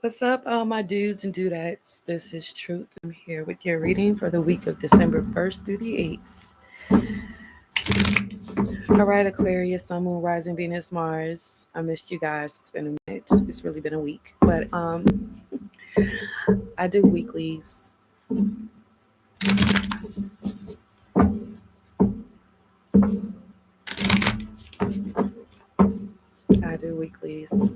What's up, all my dudes and dudettes? This is Truth. I'm here with your reading for the week of December 1st through the 8th. All right, Aquarius, Sun, Moon, Rising, Venus, Mars. I missed you guys. It's been a minute. It's really been a week. But I do weeklies. I do weeklies.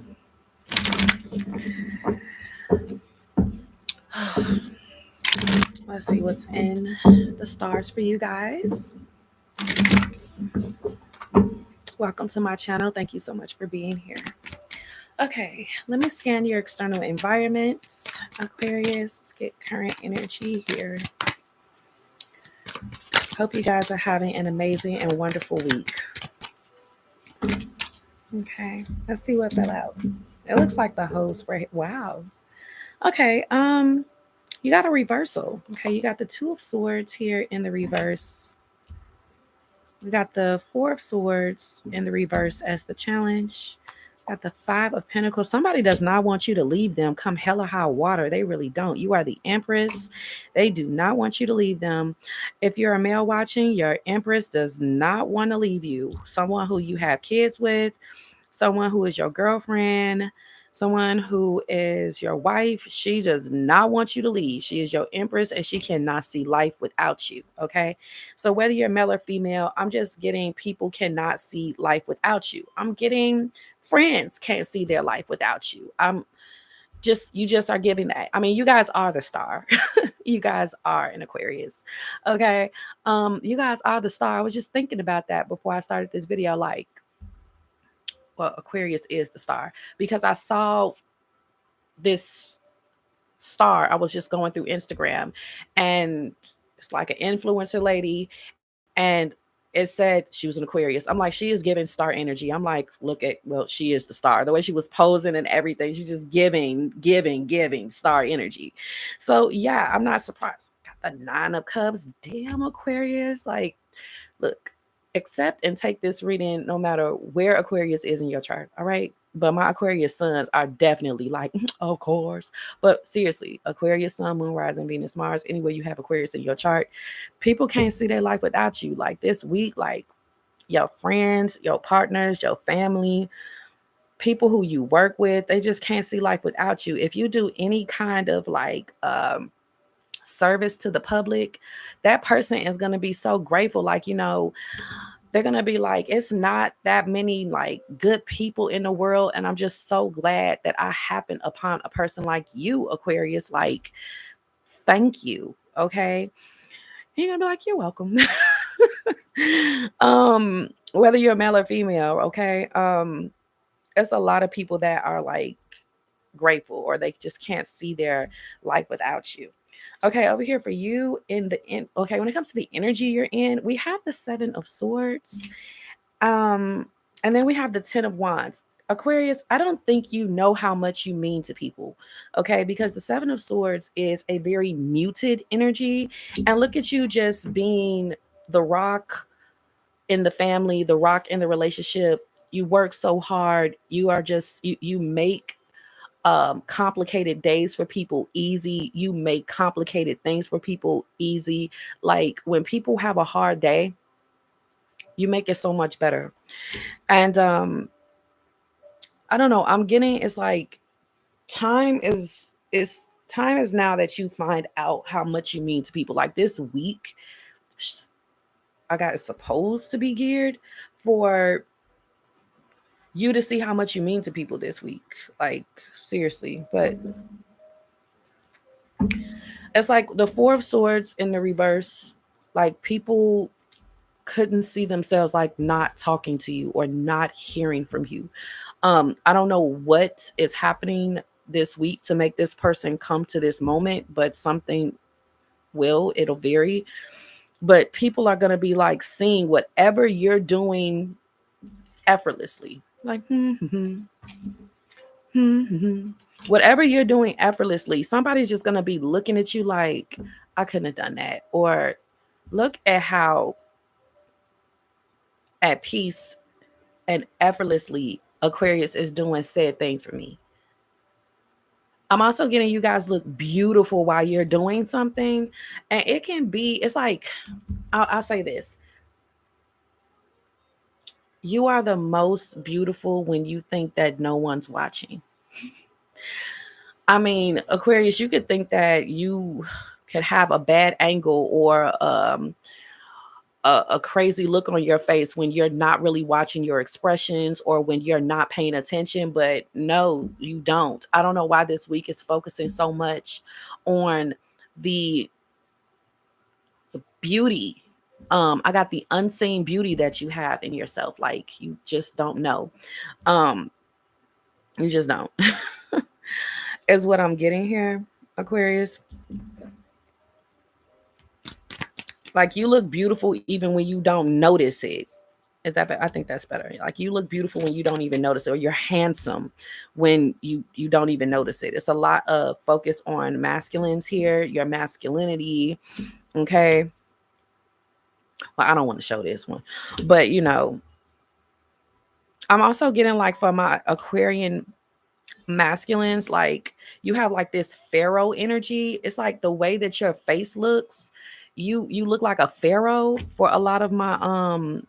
Let's see what's in the stars for you guys. Welcome to my channel. Thank you so much for being here. Okay, let me scan your external environment, Aquarius. Let's get current energy here. Hope you guys are having an amazing and wonderful week. Okay, let's see what fell out. It looks like the hose spray. Wow. Okay, you got a reversal. Okay, you got the Two of Swords here in the reverse. We got the Four of Swords in the reverse as the challenge. Got the Five of Pentacles. Somebody does not want you to leave them come hell or high water. They really don't. You are the Empress. They do not want you to leave them. If you're a male watching, your Empress does not want to leave you. Someone who you have kids with, someone who is your girlfriend, someone who is your wife. She does not want you to leave. She is your Empress and she cannot see life without you. Okay. So whether you're male or female, I'm just getting people cannot see life without you. I'm getting friends can't see their life without you. You just are giving that. I mean, you guys are the star. You guys are an Aquarius. Okay. You guys are the star. I was just thinking about that before I started this video. Like, well, Aquarius is the star because I saw this star. I was just going through Instagram and it's like an influencer lady and it said she was an Aquarius. I'm like, she is giving star energy. I'm like, look at, well, she is the star. The way she was posing and everything, she's just giving star energy. So yeah, I'm not surprised. Got the Nine of Cups. Damn, Aquarius. Like, look, accept and take this reading no matter where Aquarius is in your chart. All right. But my Aquarius sons are definitely like, of course. But seriously, Aquarius, Sun, Moon, Rising, Venus, Mars, anywhere you have Aquarius in your chart, people can't see their life without you. Like this week, like your friends, your partners, your family, people who you work with, they just can't see life without you. If you do any kind of like service to the public, that person is going to be so grateful. Like, you know, they're going to be like, it's not that many like good people in the world. And I'm just so glad that I happened upon a person like you, Aquarius. Like, thank you. Okay. And you're going to be like, you're welcome. Whether you're male or female, okay. There's a lot of people that are like grateful or they just can't see their life without you. Okay, over here for you okay, when it comes to the energy you're in, we have the Seven of Swords. Um, and then we have the Ten of Wands. Aquarius, I don't think you know how much you mean to people, okay? Because the Seven of Swords is a very muted energy. And look at you just being the rock in the family, the rock in the relationship. You work so hard. You are just, you make complicated days for people easy. You make complicated things for people easy. Like when people have a hard day, you make it so much better. And I don't know, I'm getting it's like time is time is now that you find out how much you mean to people. Like this week, I got it's supposed to be geared for you to see how much you mean to people this week. Like seriously. But it's like the Four of Swords in the reverse. Like people couldn't see themselves like not talking to you or not hearing from you. I don't know what is happening this week to make this person come to this moment, but something it'll vary. But people are going to be like seeing whatever you're doing effortlessly. Like, whatever you're doing effortlessly, somebody's just going to be looking at you like, I couldn't have done that. Or look at how at peace and effortlessly Aquarius is doing said thing for me. I'm also getting you guys look beautiful while you're doing something. And it can be, it's like, I'll say this. You are the most beautiful when you think that no one's watching. I mean, Aquarius, you could think that you could have a bad angle or a crazy look on your face when you're not really watching your expressions or when you're not paying attention. But no, you don't. I don't know why this week is focusing so much on the beauty. I got the unseen beauty that you have in yourself. Like you just don't know. Um, you just don't. Is what I'm getting here, Aquarius. Like you look beautiful even when you don't notice it. Is that I think that's better. Like you look beautiful when you don't even notice it, or you're handsome when you don't even notice it. It's a lot of focus on masculines here, your masculinity. Okay. Well, I don't want to show this one, but I'm also getting like for my Aquarian masculines, like you have like this pharaoh energy. It's like the way that your face looks. You look like a pharaoh for a lot of my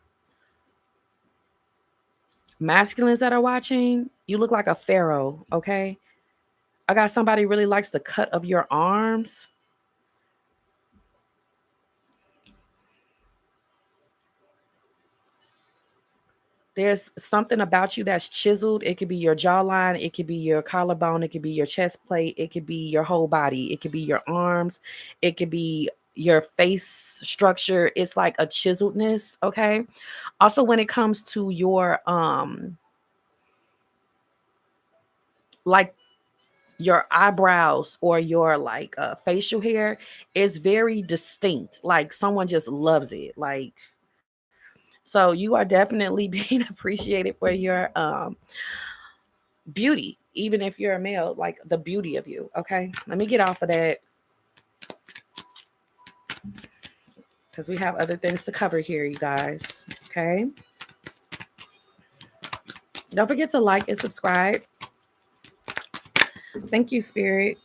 masculines that are watching. You look like a pharaoh, okay? I got somebody really likes the cut of your arms. There's something about you that's chiseled. It could be your jawline, it could be your collarbone, it could be your chest plate, it could be your whole body, it could be your arms, it could be your face structure. It's like a chiseledness, okay? Also, when it comes to your like your eyebrows or your like facial hair is very distinct. Like someone just loves it. Like so you are definitely being appreciated for your beauty, even if you're a male, like the beauty of you. Okay. Let me get off of that because we have other things to cover here, you guys. Okay. Don't forget to like and subscribe. Thank you, Spirit.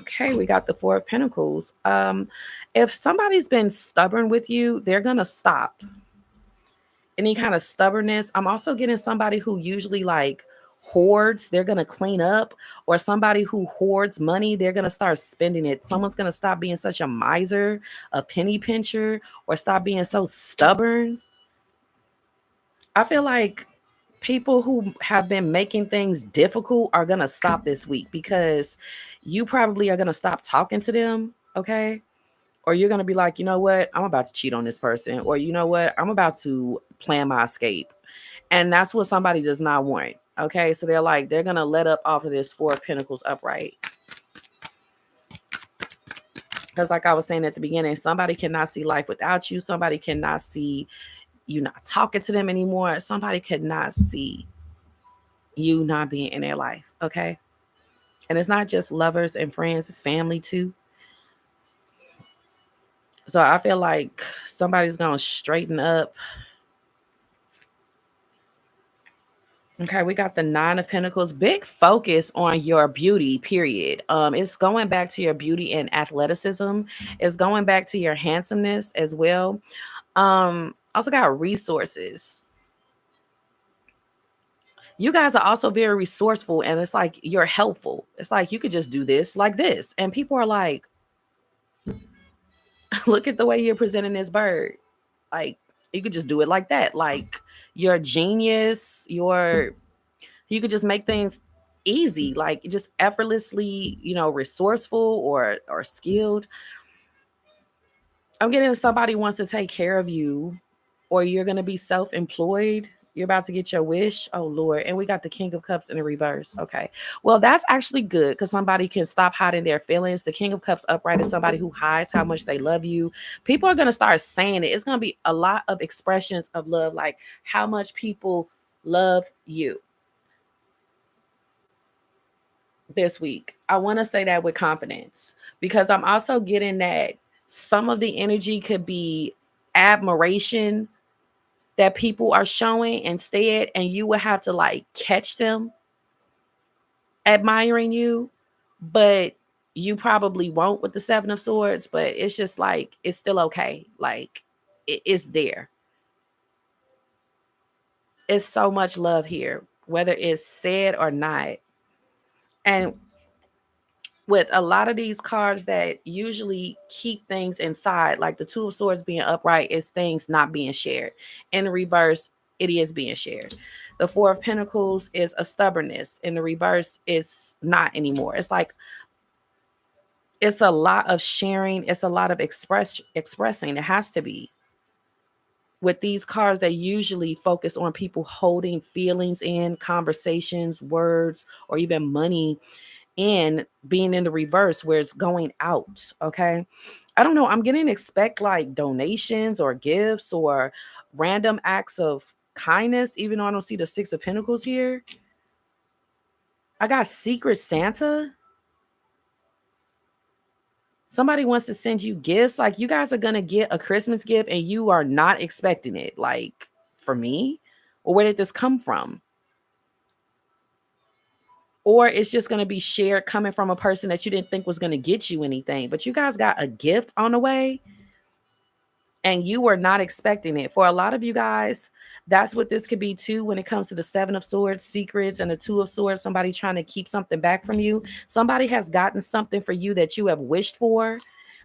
Okay, we got the Four of Pentacles. If somebody's been stubborn with you, they're gonna stop. Any kind of stubbornness. I'm also getting somebody who usually like hoards, they're gonna clean up, or somebody who hoards money, they're gonna start spending it. Someone's gonna stop being such a miser, a penny pincher, or stop being so stubborn. I feel like people who have been making things difficult are gonna stop this week because you probably are gonna stop talking to them, okay? Or you're gonna be like, you know what, I'm about to cheat on this person, or you know what, I'm about to plan my escape. And that's what somebody does not want. Okay. So they're like, they're gonna let up off of this Four of Pentacles upright. Because like I was saying at the beginning, somebody cannot see life without you. Somebody cannot see you not talking to them anymore. Somebody could not see you not being in their life. Okay. And it's not just lovers and friends, it's family too. So I feel like somebody's gonna straighten up. Okay, we got the Nine of Pentacles. Big focus on your beauty, period. It's going back to your beauty and athleticism. It's going back to your handsomeness as well. Also got resources. You guys are also very resourceful, and it's like you're helpful. It's like you could just do this like this. And people are like, look at the way you're presenting this bird. Like you could just do it like that. Like you're a genius, you could just make things easy, like just effortlessly, resourceful or skilled. I'm getting somebody wants to take care of you, or you're going to be self-employed. You're about to get your wish. Oh Lord. And we got the King of Cups in the reverse. Okay. Well, that's actually good because somebody can stop hiding their feelings. The King of Cups upright is somebody who hides how much they love you. People are going to start saying it. It's going to be a lot of expressions of love, like how much people love you this week. I want to say that with confidence because I'm also getting that some of the energy could be admiration that people are showing instead, and you will have to like catch them admiring you. but you probably won't with the Seven of Swords, but it's just like, it's still okay. Like, it's there. It's so much love here, whether it's said or not. And with a lot of these cards that usually keep things inside, like the Two of Swords being upright is things not being shared. In the reverse, it is being shared. The Four of Pentacles is a stubbornness. In the reverse, it's not anymore. It's like, it's a lot of sharing. It's a lot of expressing. It has to be. With these cards, they usually focus on people holding feelings in, conversations, words, or even money in, being in the reverse where it's going out. Okay. I don't know. I'm getting expect like donations or gifts or random acts of kindness, even though I don't see the Six of Pentacles here. I got Secret Santa. Somebody wants to send you gifts. Like, you guys are going to get a Christmas gift and you are not expecting it. Like, for me, or where did this come from? Or it's just going to be shared coming from a person that you didn't think was going to get you anything, but you guys got a gift on the way and you were not expecting it. For a lot of you guys, that's what this could be too when it comes to the Seven of Swords, secrets, and the Two of Swords. Somebody trying to keep something back from you. Somebody has gotten something for you that you have wished for,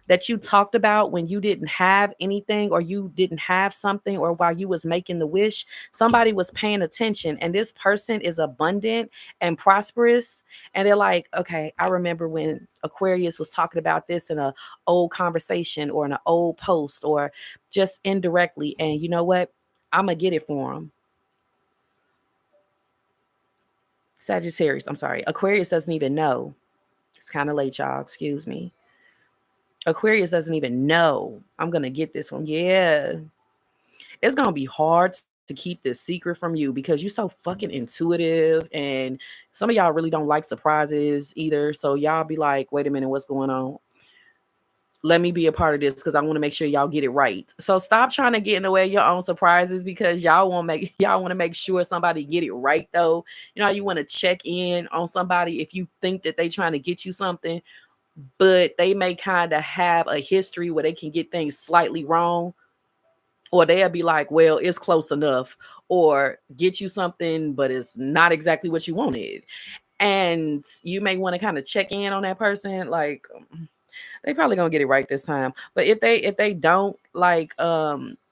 that you talked about when you didn't have anything, or you didn't have something, or while you was making the wish. Somebody was paying attention, and this person is abundant and prosperous, and they're like, okay, I remember when Aquarius was talking about this in a old conversation or in an old post or just indirectly, and you know what, I'm gonna get it for them. Sagittarius, I'm sorry, Aquarius doesn't even know. It's kind of late, y'all, excuse me. Aquarius doesn't even know I'm gonna get this one. Yeah, it's gonna be hard to keep this secret from you because you're so fucking intuitive, and some of y'all really don't like surprises either. So y'all be like, wait a minute, what's going on? Let me be a part of this because I want to make sure y'all get it right. So stop trying to get in the way of your own surprises because y'all want to make sure somebody get it right though. You know, you want to check in on somebody if you think that they trying to get you something, but they may kind of have a history where they can get things slightly wrong, or they'll be like, well, it's close enough, or get you something but it's not exactly what you wanted. And you may want to kind of check in on that person, like, they probably gonna get it right this time. But if they don't, like,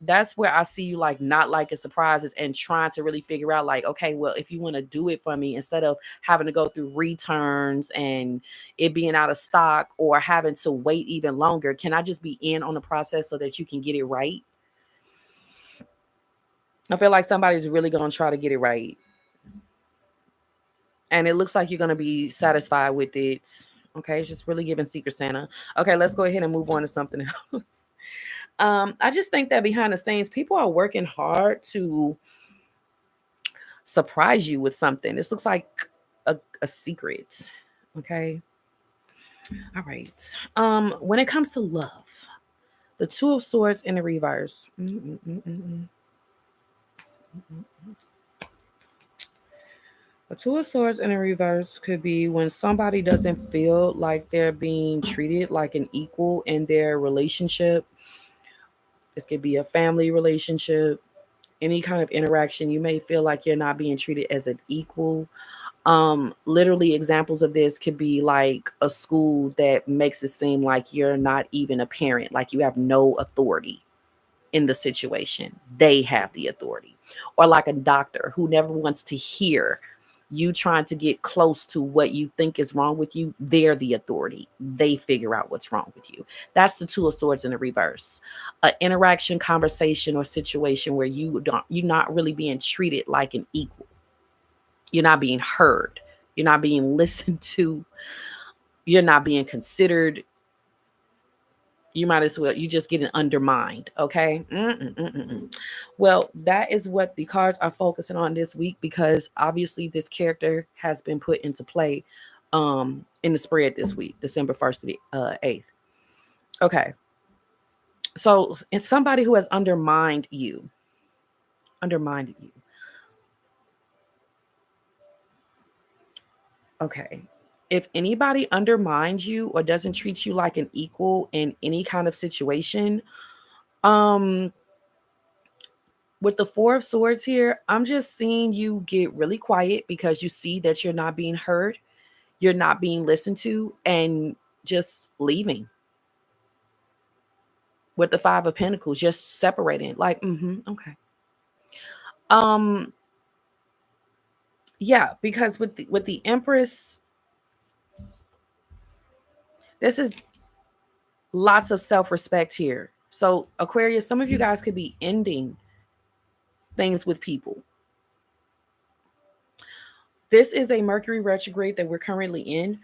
that's where I see you like not liking surprises and trying to really figure out like, okay, well, if you want to do it for me, instead of having to go through returns and it being out of stock or having to wait even longer, can I just be in on the process so that you can get it right? I feel like somebody's really gonna try to get it right, and it looks like you're gonna be satisfied with it. Okay, it's just really giving Secret Santa. Okay, let's go ahead and move on to something else. I just think that behind the scenes, people are working hard to surprise you with something. This looks like a secret. Okay. All right. When it comes to love, the Two of Swords in the reverse. A Two of Swords in a reverse could be when somebody doesn't feel like they're being treated like an equal in their relationship. This could be a family relationship, any kind of interaction. You may feel like you're not being treated as an equal. Literally examples of this could be like a school that makes it seem like you're not even a parent, like you have no authority in the situation. They have the authority. Or like a doctor who never wants to hear you trying to get close to what you think is wrong with you. They're the authority. They figure out what's wrong with you. That's the Two of Swords in the reverse. An interaction, conversation, or situation where you're not really being treated like an equal. You're not being heard. You're not being listened to. You're not being considered. You might as well, you just getting undermined. Okay. Well, that is what the cards are focusing on this week, because obviously this character has been put into play in the spread this week, December 1st to the 8th. Okay. So it's somebody who has undermined you. Undermined you. Okay. If anybody undermines you or doesn't treat you like an equal in any kind of situation, um with the Four of Swords here, I'm just seeing you get really quiet because you see that you're not being heard, you're not being listened to, and just leaving. With the Five of Pentacles, just separating, like, okay. Um, yeah, because with the Empress, this is lots of self-respect here. So Aquarius, some of you guys could be ending things with people. This is a Mercury retrograde that we're currently in.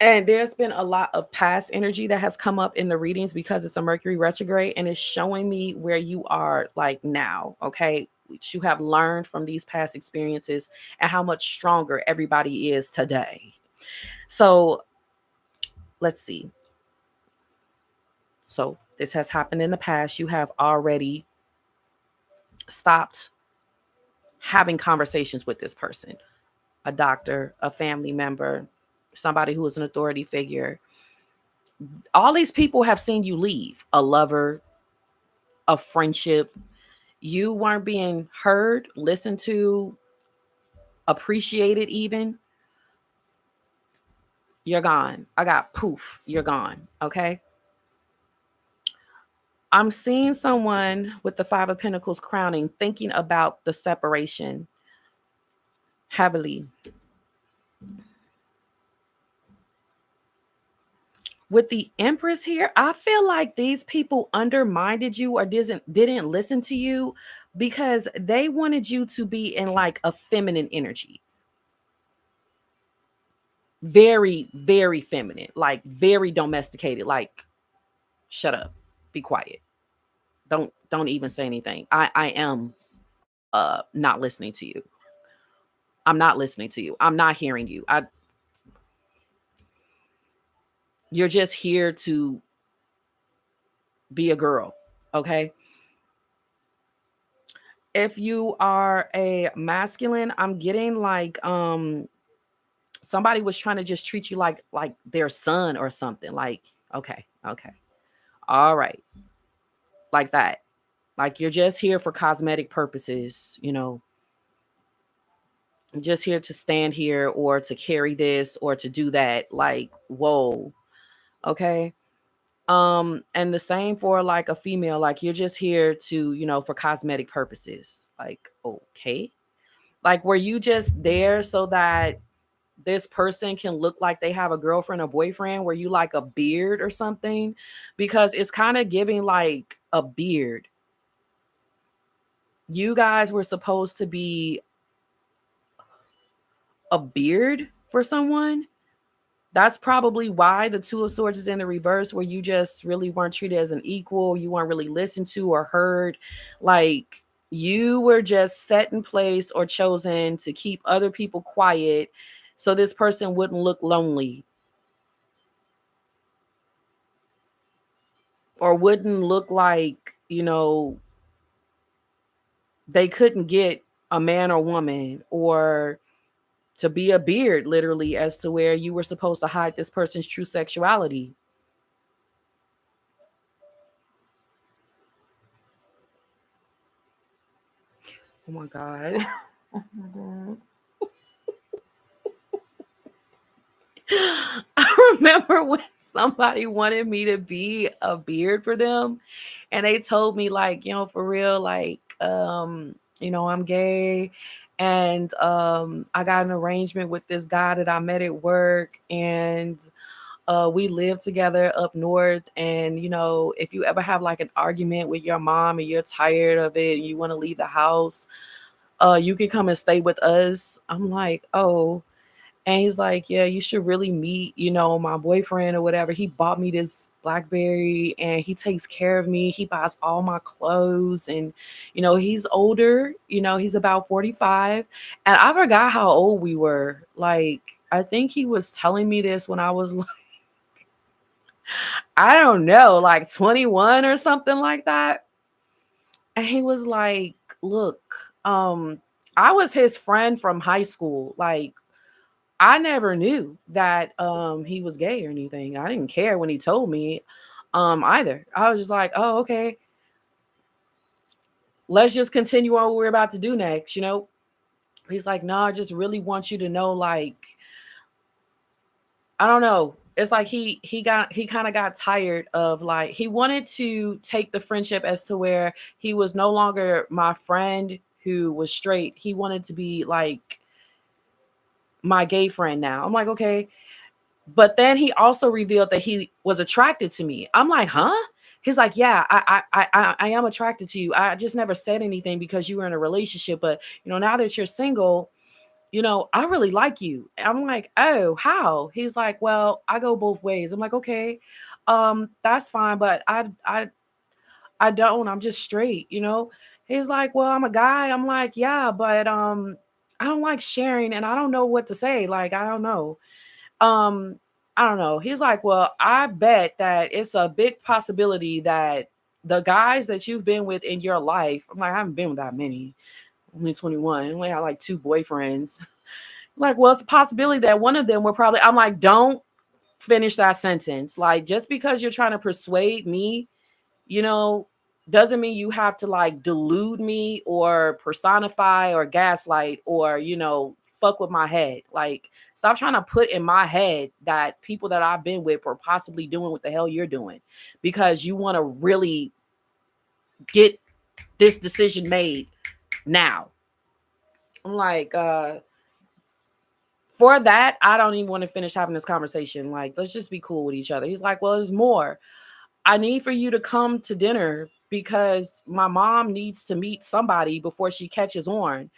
And there's been a lot of past energy that has come up in the readings because it's a Mercury retrograde, and it's showing me where you are like now, okay? Which you have learned from these past experiences and how much stronger everybody is today. So let's see. So this has happened in the past. You have already stopped having conversations with this person, a doctor, a family member, somebody who is an authority figure. All these people have seen you leave, a lover, a friendship. You weren't being heard, listened to, appreciated even. You're gone. I got poof, you're gone. Okay. I'm seeing someone with the Five of Pentacles crowning thinking about the separation heavily. With the Empress here, I feel like these people undermined you or didn't listen to you because they wanted you to be in like a feminine energy. Very, very feminine, like very domesticated, like shut up, be quiet. Don't even say anything. I am not listening to you. I'm not listening to you. I'm not hearing you. You're just here to be a girl, okay? If you are a masculine, I'm getting like somebody was trying to just treat you like their son or something. Like, okay, okay. All right. Like that. Like you're just here for cosmetic purposes, just here to stand here or to carry this or to do that. Like, whoa. Okay. And the same for like a female, like you're just here to, for cosmetic purposes. Like, okay. Like, were you just there so that this person can look like they have a girlfriend or boyfriend? Were you like a beard or something? Because it's kind of giving like a beard. You guys were supposed to be a beard for someone. That's probably why the Two of Swords is in the reverse, where you just really weren't treated as an equal. You weren't really listened to or heard. Like you were just set in place or chosen to keep other people quiet so this person wouldn't look lonely or wouldn't look like, they couldn't get a man or woman, or to be a beard, literally, as to where you were supposed to hide this person's true sexuality. Oh my God. Oh my God. I remember when somebody wanted me to be a beard for them, and they told me like, for real, like, I'm gay, and I got an arrangement with this guy that I met at work, and we live together up north. And if you ever have like an argument with your mom and you're tired of it and you want to leave the house, you can come and stay with us. I'm like, oh. And he's like, yeah, you should really meet, my boyfriend or whatever. He bought me this BlackBerry and he takes care of me. He buys all my clothes. And, he's older, he's about 45. And I forgot how old we were. Like, I think he was telling me this when I was like, I don't know, like 21 or something like that. And he was like, look, I was his friend from high school. Like, I never knew that he was gay or anything. I didn't care when he told me either. I was just like, oh, okay, let's just continue on what we're about to do next, you know? He's like, no, I just really want you to know, like, I don't know. It's like he kind of got tired of, like, he wanted to take the friendship as to where he was no longer my friend who was straight. He wanted to be like my gay friend now. I'm like, okay. But then he also revealed that he was attracted to me. I'm like, huh? He's like, yeah, I am attracted to you. I just never said anything because you were in a relationship. But now that you're single, I really like you. I'm like, oh, how? He's like, well, I go both ways. I'm like, okay, that's fine, but I don't. I'm just straight. He's like, well, I'm a guy. I'm like, yeah, but I don't like sharing, and I don't know what to say. Like, I don't know. Um, I don't know. He's like, well, I bet that it's a big possibility that the guys that you've been with in your life, I'm like, I haven't been with that many. I'm only 21. I only had like 2 boyfriends. Like, well, it's a possibility that one of them were probably, I'm like, don't finish that sentence. Like, just because you're trying to persuade me, you know, doesn't mean you have to like delude me or personify or gaslight or, fuck with my head. Like, stop trying to put in my head that people that I've been with are possibly doing what the hell you're doing because you want to really get this decision made now. I'm like, for that, I don't even want to finish having this conversation. Like, let's just be cool with each other. He's like, well, there's more. I need for you to come to dinner because my mom needs to meet somebody before she catches on.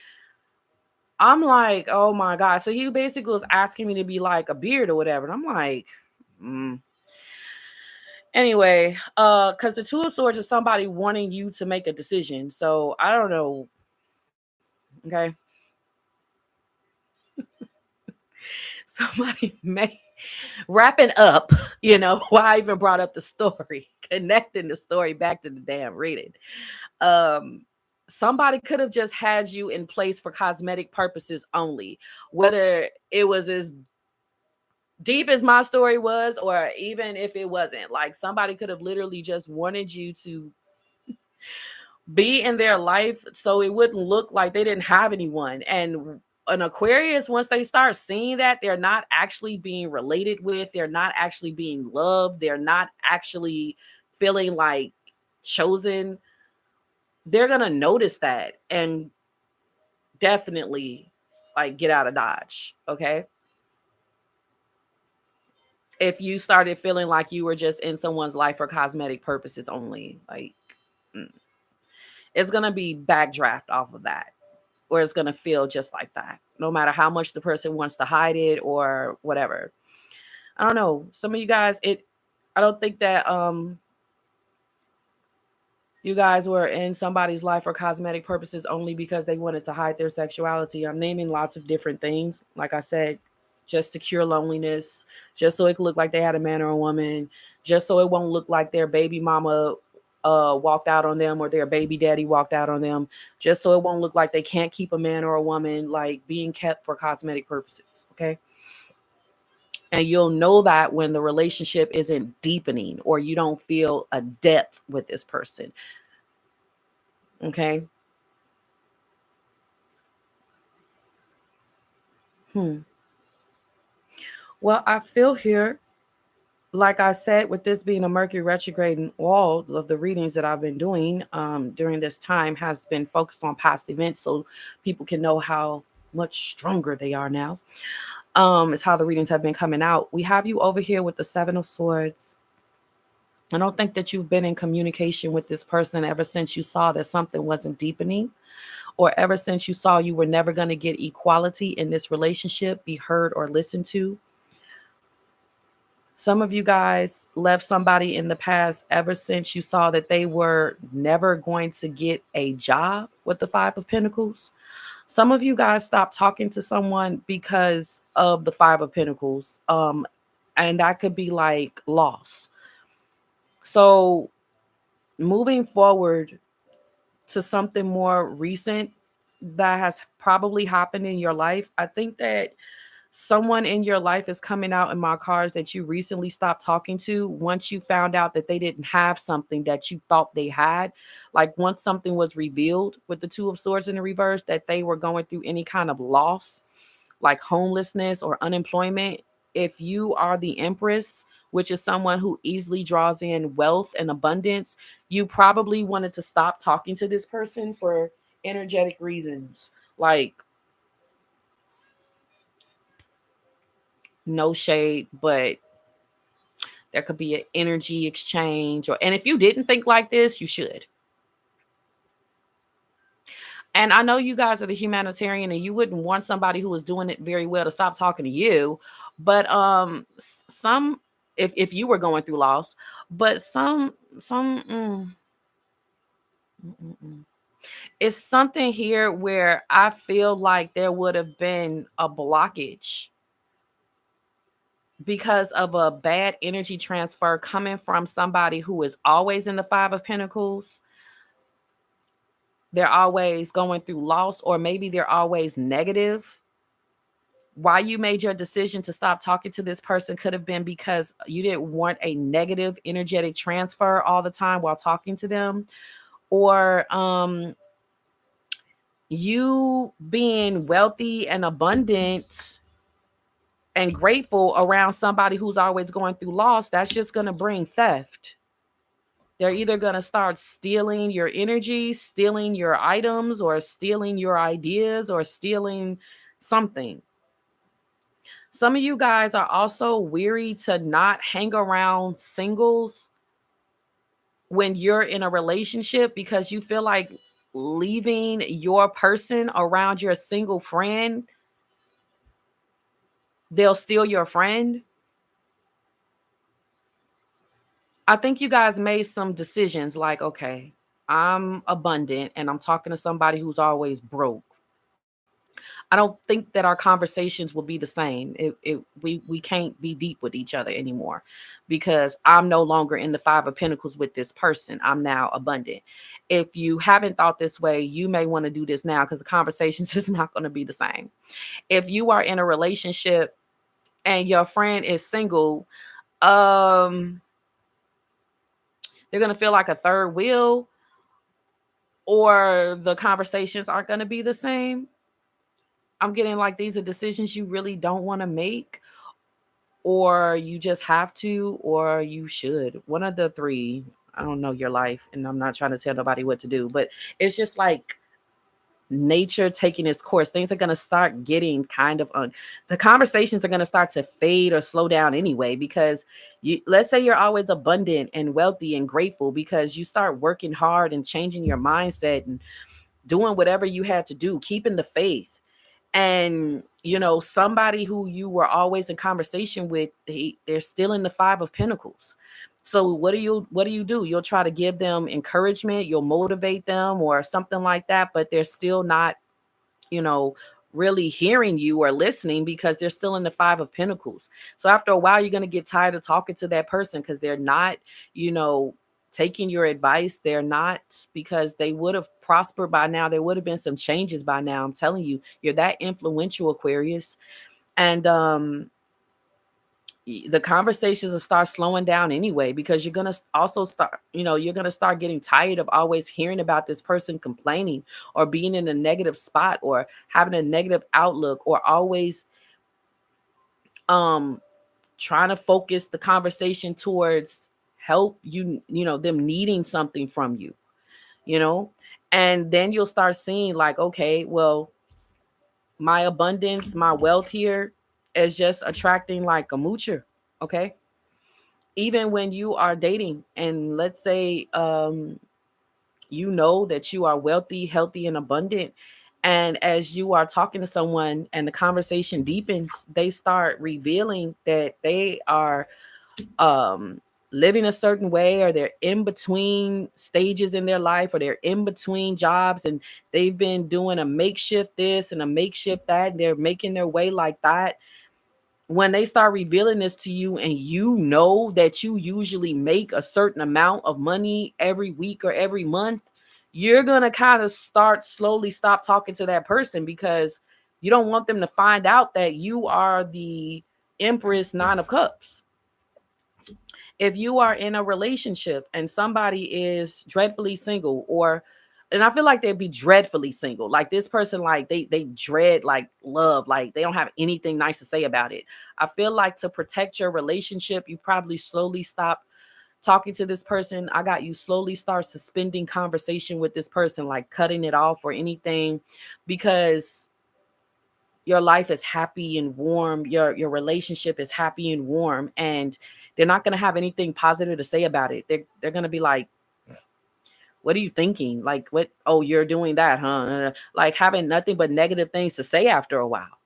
I'm like, oh my God. So he basically was asking me to be like a beard or whatever. And I'm like, mm. Anyway, because the Two of Swords is somebody wanting you to make a decision. So I don't know. Okay. Somebody may wrapping up, why I even brought up the story, connecting the story back to the damn reading. Um, somebody could have just had you in place for cosmetic purposes only, whether it was as deep as my story was, or even if it wasn't. Like, somebody could have literally just wanted you to be in their life so it wouldn't look like they didn't have anyone. And an Aquarius, once they start seeing that they're not actually being related with, they're not actually being loved, they're not actually feeling like chosen, they're gonna notice that and definitely like get out of Dodge. Okay. If you started feeling like you were just in someone's life for cosmetic purposes only, like, mm, it's gonna be backdraft off of that, or it's gonna feel just like that, no matter how much the person wants to hide it or whatever. I don't know. Some of you guys, I don't think that you guys were in somebody's life for cosmetic purposes only because they wanted to hide their sexuality. I'm naming lots of different things. Like I said, just to cure loneliness, just so it could look like they had a man or a woman, just so it won't look like their baby mama walked out on them or their baby daddy walked out on them, just so it won't look like they can't keep a man or a woman, like being kept for cosmetic purposes. Okay. And you'll know that when the relationship isn't deepening or you don't feel a depth with this person. Okay. Hmm. Well, I feel here, like I said, with this being a Mercury retrograde, and all of the readings that I've been doing during this time has been focused on past events so people can know how much stronger they are now. Is how the readings have been coming out. We have you over here with the Seven of Swords. I don't think that you've been in communication with this person ever since you saw that something wasn't deepening, or ever since you saw you were never going to get equality in this relationship, be heard or listened to. Some of you guys left somebody in the past ever since you saw that they were never going to get a job with the Five of Pentacles. Some of you guys stopped talking to someone because of the Five of Pentacles. And that could be like loss. So moving forward to something more recent that has probably happened in your life, I think that Someone in your life is coming out in my cards that you recently stopped talking to once you found out that they didn't have something that you thought they had. Like once something was revealed with the Two of Swords in the reverse, that they were going through any kind of loss, like homelessness or unemployment. If you are the Empress, which is someone who easily draws in wealth and abundance, you probably wanted to stop talking to this person for energetic reasons. Like, no shade, but there could be an energy exchange, or and if you didn't think like this, you should. And I know you guys are the humanitarian and you wouldn't want somebody who is doing it very well to stop talking to you, but some, if you were going through loss, but some mm, mm. It's something here where I feel like there would have been a blockage because of a bad energy transfer coming from somebody who is always in the Five of Pentacles. They're always going through loss, or maybe they're always negative. Why you made your decision to stop talking to this person could have been because you didn't want a negative energetic transfer all the time while talking to them, or you being wealthy and abundant and grateful around somebody who's always going through loss. That's just going to bring theft. They're either going to start stealing your energy, stealing your items, or stealing your ideas, or stealing something. Some of you guys are also weary to not hang around singles when you're in a relationship because you feel like leaving your person around your single friend, they'll steal your friend. I think you guys made some decisions like, okay, I'm abundant and I'm talking to somebody who's always broke. I don't think that our conversations will be the same. We can't be deep with each other anymore because I'm no longer in the Five of Pentacles with this person. I'm now abundant. If you haven't thought this way, you may want to do this now because the conversations is not going to be the same. If you are in a relationship and your friend is single, um, they're going to feel like a third wheel, or the conversations aren't going to be the same. I'm getting like these are decisions you really don't want to make, or you just have to, or you should. One of the three. I don't know your life, and I'm not trying to tell nobody what to do, but it's just like nature taking its course. Things are going to start getting kind of the conversations are going to start to fade or slow down anyway, because you, let's say you're always abundant and wealthy and grateful because you start working hard and changing your mindset and doing whatever you had to do, keeping the faith. And you know, somebody who you were always in conversation with, they're still in the Five of Pentacles. So what do? You'll try to give them encouragement, you'll motivate them or something like that, but they're still not, you know, really hearing you or listening because they're still in the Five of Pentacles. So after a while, you're going to get tired of talking to that person because they're not, you know, taking your advice. They're not, because they would have prospered by now. There would have been some changes by now. I'm telling you, you're that influential, Aquarius. And the conversations will start slowing down anyway, because you're going to also start, you know, you're going to start getting tired of always hearing about this person complaining or being in a negative spot or having a negative outlook, or always um trying to focus the conversation towards help, you know, them needing something from you, you know. And then you'll start seeing like, okay, well, my abundance, my wealth here is just attracting like a moocher. Okay, even when you are dating, and let's say you know that you are wealthy, healthy, and abundant, and as you are talking to someone and the conversation deepens, they start revealing that they are um living a certain way, or they're in between stages in their life, or they're in between jobs, and they've been doing a makeshift this and a makeshift that, and they're making their way like that. When they start revealing this to you, and you know that you usually make a certain amount of money every week or every month, you're going to kind of start slowly stop talking to that person because You don't want them to find out that you are the Empress Nine of Cups. If you are in a relationship and somebody is dreadfully single, or and I feel like they'd be dreadfully single, like this person, like they dread like love, like they don't have anything nice to say about it. I feel like to protect your relationship, you probably slowly stop talking to this person. I got you slowly start suspending conversation with this person, like cutting it off or anything, because your life is happy and warm, your relationship is happy and warm, and they're not going to have anything positive to say about it. They're going to be like, what are you thinking? Like, what? Oh, you're doing that, huh? Like having nothing but negative things to say after a while.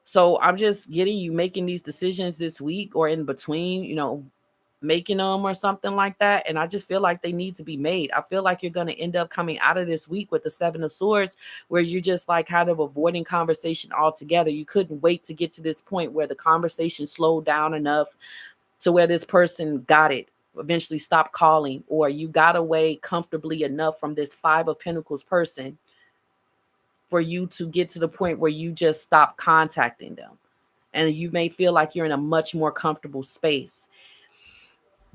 So I'm just getting you making these decisions this week or in between, making them or something like that. And I just feel like they need to be made. I feel like you're going to end up coming out of this week with the Seven of Swords, where you're just like kind of avoiding conversation altogether. You couldn't wait to get to this point where the conversation slowed down enough to where this person got it, eventually stopped calling, or you got away comfortably enough from this Five of Pentacles person for you to get to the point where you just stop contacting them. And you may feel like you're in a much more comfortable space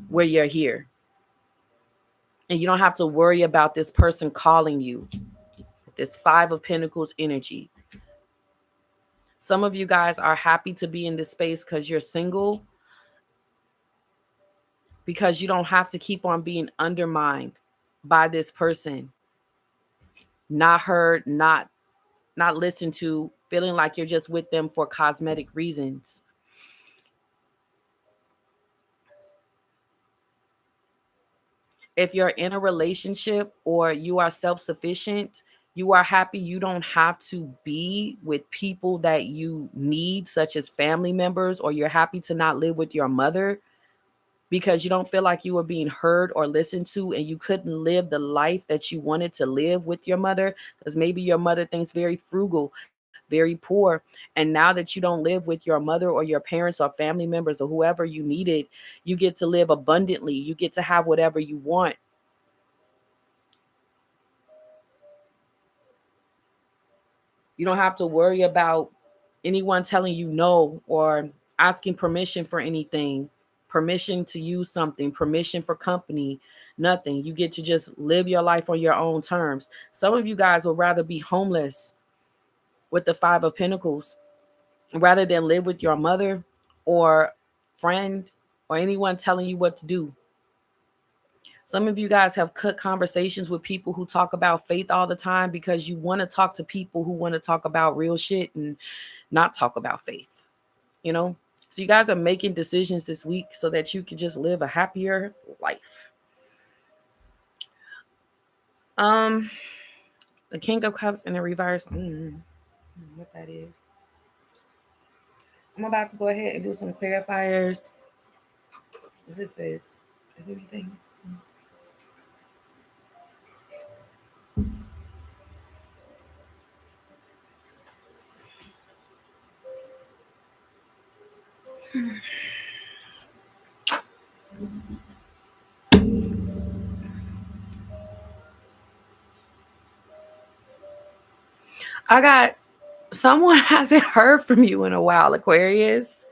where you're here. And you don't have to worry about this person calling you. This Five of Pentacles energy. Some of you guys are happy to be in this space because you're single, because you don't have to keep on being undermined by this person, not heard, not listened to, feeling like you're just with them for cosmetic reasons. If you're in a relationship or you are self-sufficient, you are happy you don't have to be with people that you need, such as family members, or you're happy to not live with your mother because you don't feel like you were being heard or listened to, and you couldn't live the life that you wanted to live with your mother because maybe your mother thinks very frugal, very poor. And now that you don't live with your mother or your parents or family members or whoever you needed, you get to live abundantly. You get to have whatever you want. You don't have to worry about anyone telling you no or asking permission for anything, permission to use something, permission for company, nothing. You get to just live your life on your own terms. Some of you guys would rather be homeless with the Five of Pentacles rather than live with your mother or friend or anyone telling you what to do. Some of you guys have cut conversations with people who talk about faith all the time because you want to talk to people who want to talk about real shit and not talk about faith, you know? So you guys are making decisions this week so that you can just live a happier life. Um, the King of Cups in the reverse. What that is. I'm about to go ahead and do some clarifiers. What is this? Is anything? I got someone hasn't heard from you in a while, Aquarius.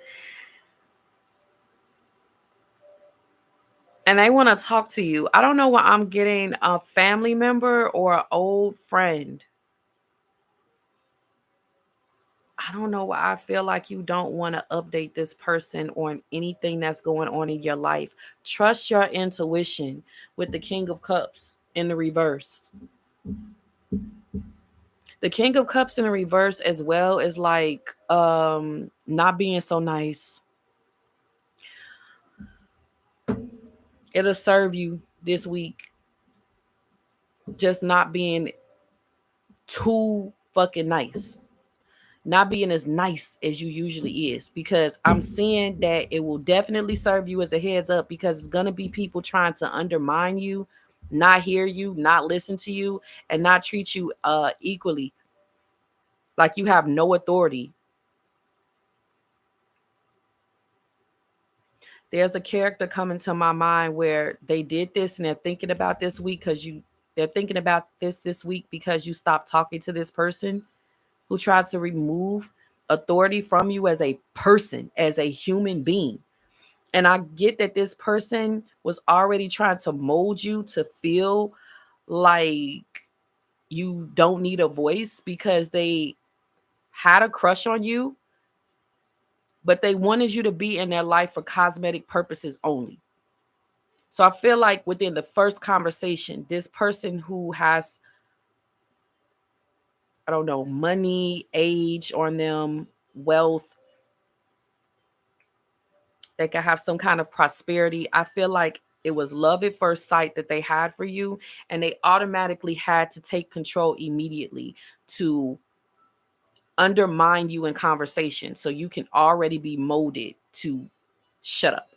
And they want to talk to you. I don't know why I'm getting a family member or an old friend. I don't know why I feel like you don't want to update this person on anything that's going on in your life. Trust your intuition with the King of Cups in the reverse. The King of Cups in the reverse as well is like not being so nice. It'll serve you this week. Just not being too fucking nice. Not being as nice as you usually is, because I'm seeing that it will definitely serve you as a heads up, because it's going to be people trying to undermine you, not hear you, not listen to you, and not treat you equally, like you have no authority. There's a character coming to my mind where they did this and they're thinking about this week because they're thinking about this week because you stopped talking to this person. who tries to remove authority from you as a person, as a human being. And I get that this person was already trying to mold you to feel like you don't need a voice because they had a crush on you, but they wanted you to be in their life for cosmetic purposes only. So I feel like within the first conversation, this person who has, I don't know, money, age on them, wealth, they could have some kind of prosperity. I feel like it was love at first sight that they had for you, and they automatically had to take control immediately to undermine you in conversation so you can already be molded to shut up.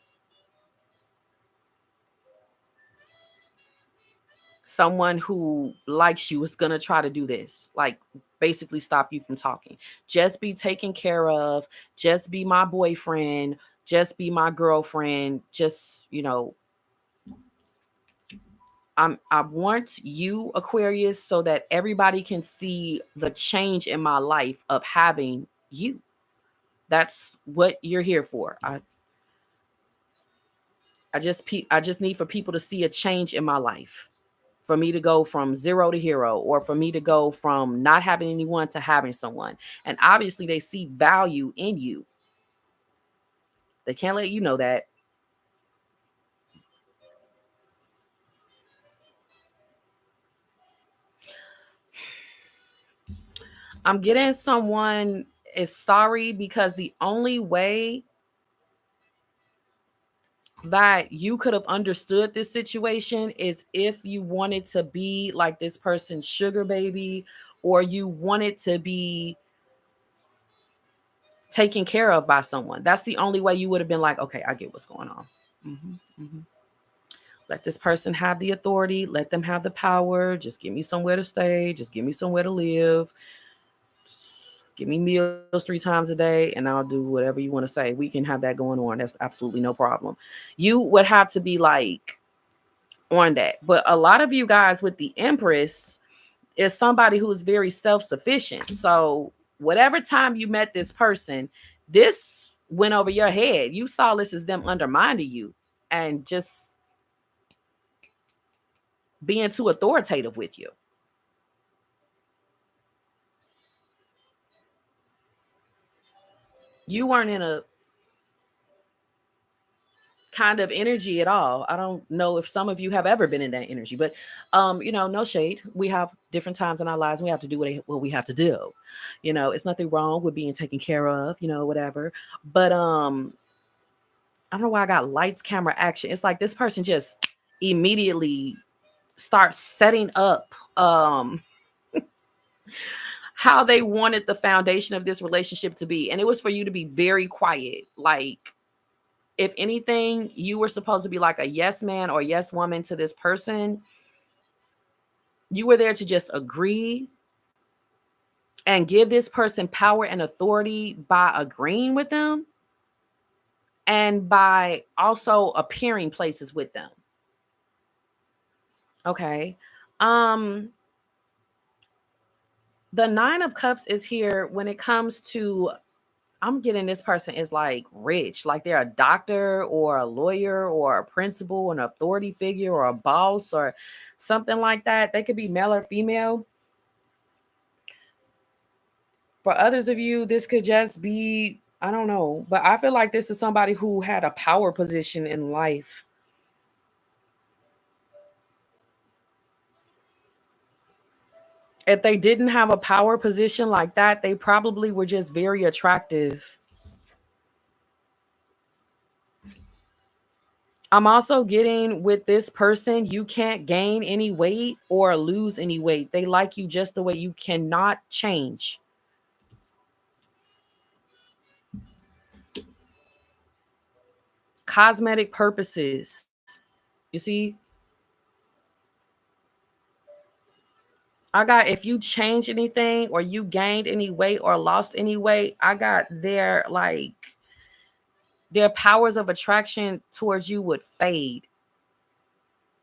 Someone who likes you is going to try to do this, like basically stop you from talking. Just be taken care of, just be my boyfriend, just be my girlfriend, just, I want you, Aquarius, so that everybody can see the change in my life of having you. That's what you're here for. I just need for people to see a change in my life. For me to go from zero to hero, or for me to go from not having anyone to having someone. And obviously they see value in you. They can't let you know that. I'm getting someone is sorry because the only way that you could have understood this situation is if you wanted to be like this person's sugar baby, or you wanted to be taken care of by someone. That's the only way you would have been like, okay, I get what's going on. Hmm. Let this person have the authority. Let them have the power. Just give me somewhere to stay. Just give me somewhere to live. Just give me meals 3 times a day, and I'll do whatever you want to say. We can have that going on. That's absolutely no problem. You would have to be like on that. But a lot of you guys with the Empress is somebody who is very self-sufficient. So whatever time you met this person, this went over your head. You saw this as them undermining you and just being too authoritative with you. You weren't in a kind of energy at all. I don't know if some of you have ever been in that energy, but no shade. We have different times in our lives and we have to do what we have to do. It's nothing wrong with being taken care of, whatever. But I don't know why I got lights, camera, action. It's like this person just immediately starts setting up how they wanted the foundation of this relationship to be. And it was for you to be very quiet. Like, if anything, you were supposed to be like a yes man or yes woman to this person. You were there to just agree and give this person power and authority by agreeing with them and by also appearing places with them. Okay. Um the 9 of Cups is here when it comes to, I'm getting this person is like rich, like they're a doctor or a lawyer or a principal, an authority figure or a boss or something like that. They could be male or female. For others of you, this could just be, I don't know, but I feel like this is somebody who had a power position in life. If they didn't have a power position like that, they probably were just very attractive. I'm also getting with this person, you can't gain any weight or lose any weight. They like you just the way you cannot change. Cosmetic purposes. You see, I got if you change anything or you gained any weight or lost any weight, I got their powers of attraction towards you would fade.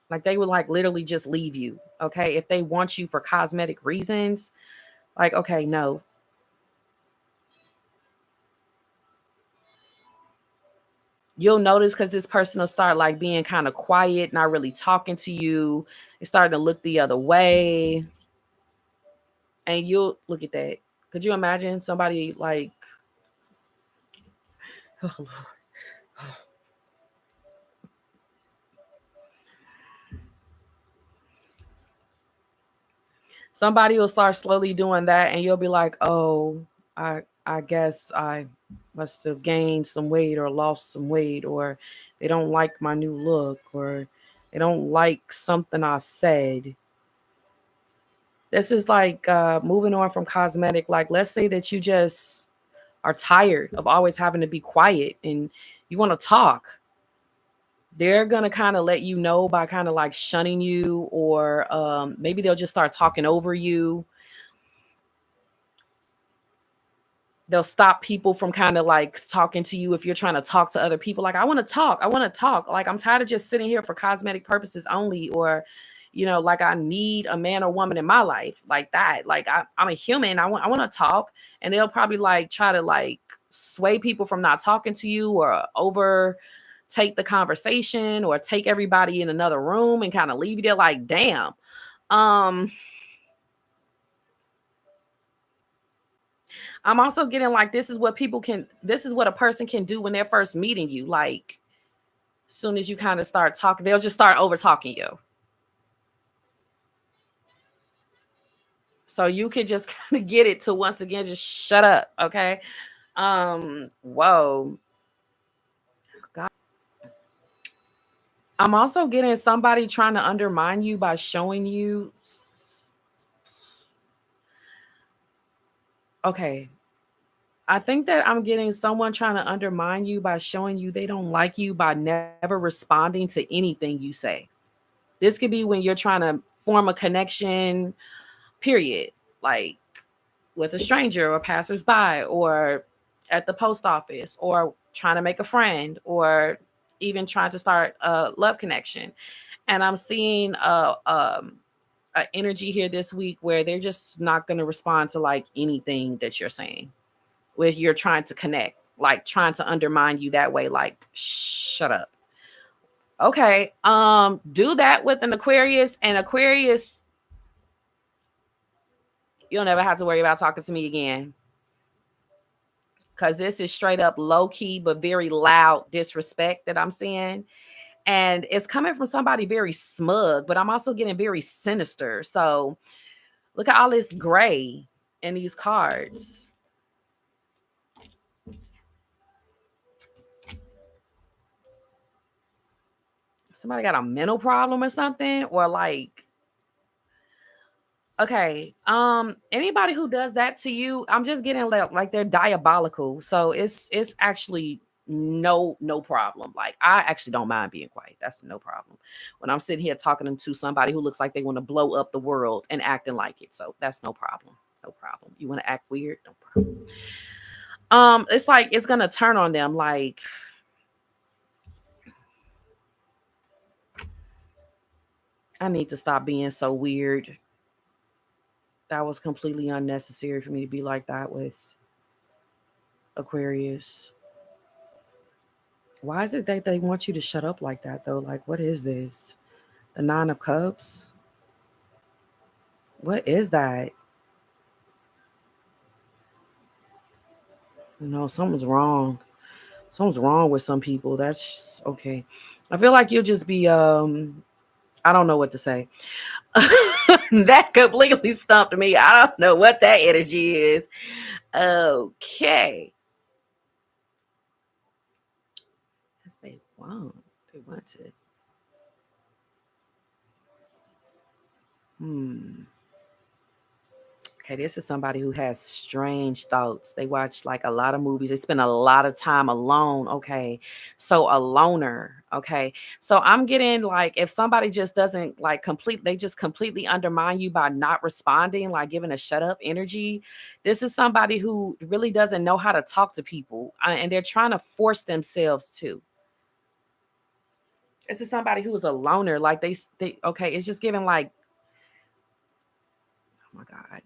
Like they would like literally just leave you. Okay. If they want you for cosmetic reasons, like, okay, no. you'll notice because this person will start like being kind of quiet, not really talking to you. It's starting to look the other way. And you'll look at that. Could you imagine somebody like, oh Lord, somebody will start slowly doing that, and you'll be like, oh, I guess I must have gained some weight or lost some weight, or they don't like my new look, or they don't like something I said. This is like moving on from cosmetic. Like, let's say that you just are tired of always having to be quiet and you want to talk. They're going to kind of let you know by kind of like shunning you, or maybe they'll just start talking over you. They'll stop people from kind of like talking to you if you're trying to talk to other people. Like, I want to talk. I want to talk. Like, I'm tired of just sitting here for cosmetic purposes only, or, like I need a man or woman in my life like that. Like, I'm a human. I want to talk. And they'll probably like try to like sway people from not talking to you, or over take the conversation, or take everybody in another room and kind of leave you there like, damn. Um, I'm also getting like, this is what a person can do when they're first meeting you. Like, as soon as you kind of start talking, they'll just start over talking you. So you can just kind of get it to, once again, just shut up. Okay. Whoa. God. I'm also getting somebody trying to undermine you by showing you. Okay. I think that I'm getting someone trying to undermine you by showing you they don't like you by never responding to anything you say. This could be when you're trying to form a connection, period, like with a stranger or passersby, or at the post office, or trying to make a friend, or even trying to start a love connection. And I'm seeing a energy here this week where they're just not going to respond to like anything that you're saying, where you're trying to connect, like trying to undermine you that way, like, shut up. Okay. Do that with an Aquarius, and Aquarius, you'll never have to worry about talking to me again. Because this is straight up low key, but very loud disrespect that I'm seeing. And it's coming from somebody very smug, but I'm also getting very sinister. So look at all this gray in these cards. Somebody got a mental problem or something, or like, okay, anybody who does that to you, I'm just getting like they're diabolical. So it's actually no problem. Like, I actually don't mind being quiet. That's no problem. When I'm sitting here talking to somebody who looks like they want to blow up the world and acting like it. So that's no problem. No problem. You want to act weird? No problem. It's like it's gonna turn on them. Like, I need to stop being so weird. That was completely unnecessary for me to be like that with Aquarius. Why is it that they want you to shut up like that though? Like, what is this? The Nine of Cups? What is that? Something's wrong. Something's wrong with some people. Okay. I feel like you'll just be I don't know what to say. That completely stumped me. I don't know what that energy is. Okay. Yes, they want. They want to. Hmm. Okay, this is somebody who has strange thoughts. They watch like a lot of movies. They spend a lot of time alone. Okay. So a loner. Okay. So I'm getting like, if somebody just doesn't like they just completely undermine you by not responding, like giving a shut up energy. This is somebody who really doesn't know how to talk to people, and they're trying to force themselves to. This is somebody who is a loner. Like okay, it's just giving like, oh my God.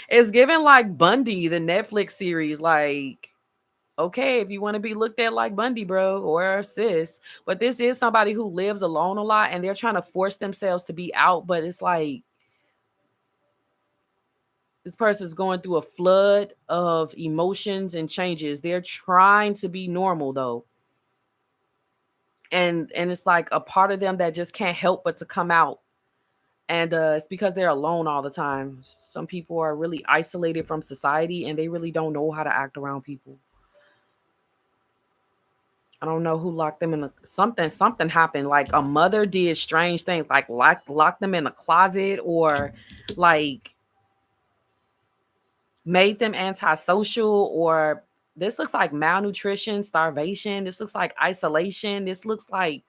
It's given like Bundy, the Netflix series. Like, Okay, if you want to be looked at like Bundy, bro, or sis. But this is somebody who lives alone a lot and they're trying to force themselves to be out. But it's like this person's going through a flood of emotions and changes. They're trying to be normal though. And it's like a part of them that just can't help but to come out. And it's because they're alone all the time. Some people are really isolated from society and they really don't know how to act around people. I don't know who locked them in something happened. Like a mother did strange things, like locked them in a closet or like made them antisocial, or this looks like malnutrition, starvation. This looks like isolation. This looks like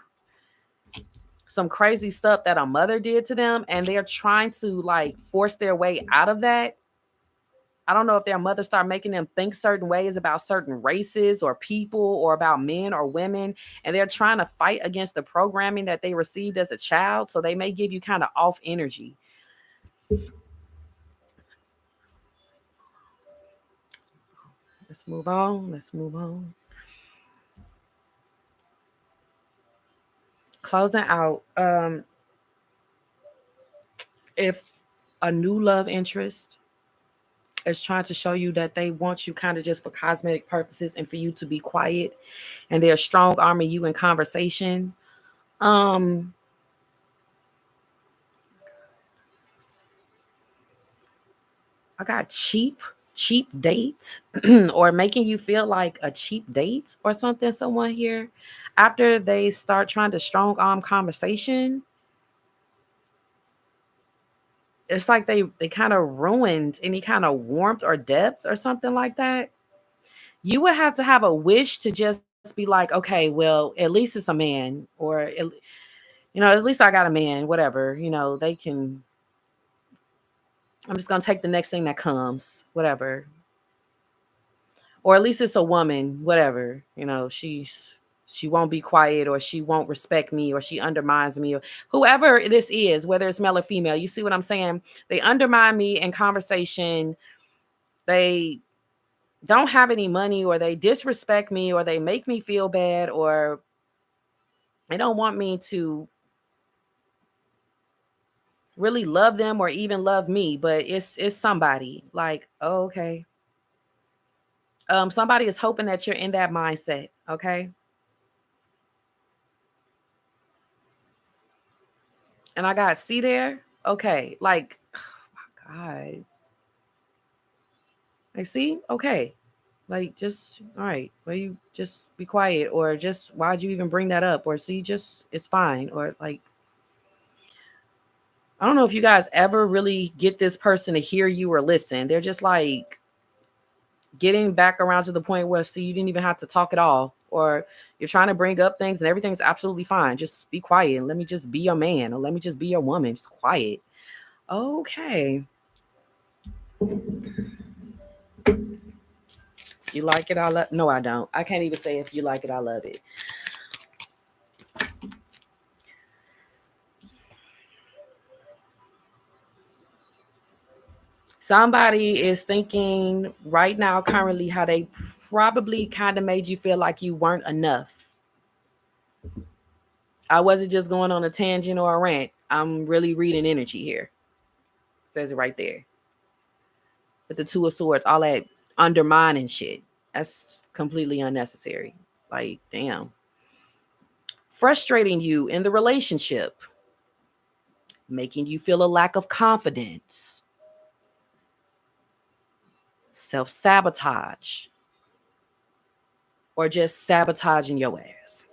some crazy stuff that a mother did to them, and they're trying to like force their way out of that. I don't know if their mother started making them think certain ways about certain races or people or about men or women, and they're trying to fight against the programming that they received as a child. So they may give you kind of off energy. Let's move on. Let's move on. Closing out. If a new love interest is trying to show you that they want you kind of just for cosmetic purposes and for you to be quiet, and they're strong arming you in conversation. Um, I got cheap dates or making you feel like a cheap date or something. Someone here, after they start trying to strong arm conversation, it's like they kind of ruined any kind of warmth or depth or something like that. You would have to have a wish to just be like, okay, well, at least it's a man, or at least I got a man, whatever. They can. I'm just gonna take the next thing that comes, whatever. Or at least it's a woman, whatever. She won't be quiet, or she won't respect me, or she undermines me, or whoever this is, whether it's male or female. You see what I'm saying? They undermine me in conversation. They don't have any money, or they disrespect me, or they make me feel bad, or they don't want me to really love them or even love me. But it's somebody like, oh, okay. Somebody is hoping that you're in that mindset. Okay. And I got see there. Okay. Like, oh my God. Like, see, okay. Like, just all right. Well, you just be quiet, or just why'd you even bring that up? Or see, just it's fine. Or like, I don't know if you guys ever really get this person to hear you or listen. They're just like getting back around to the point where, see, you didn't even have to talk at all. Or you're trying to bring up things and everything's absolutely fine. Just be quiet and let me just be your man, or let me just be your woman. Just quiet. Okay. You like it? I love. No, I don't. I can't even say if you like it, I love it. Somebody is thinking right now, currently, how they probably kind of made you feel like you weren't enough. I wasn't just going on a tangent or a rant. I'm really reading energy here. It says it right there. With the Two of Swords, all that undermining shit. That's completely unnecessary. Like, damn. Frustrating you in the relationship, making you feel a lack of confidence, self sabotage, or just sabotaging your ass.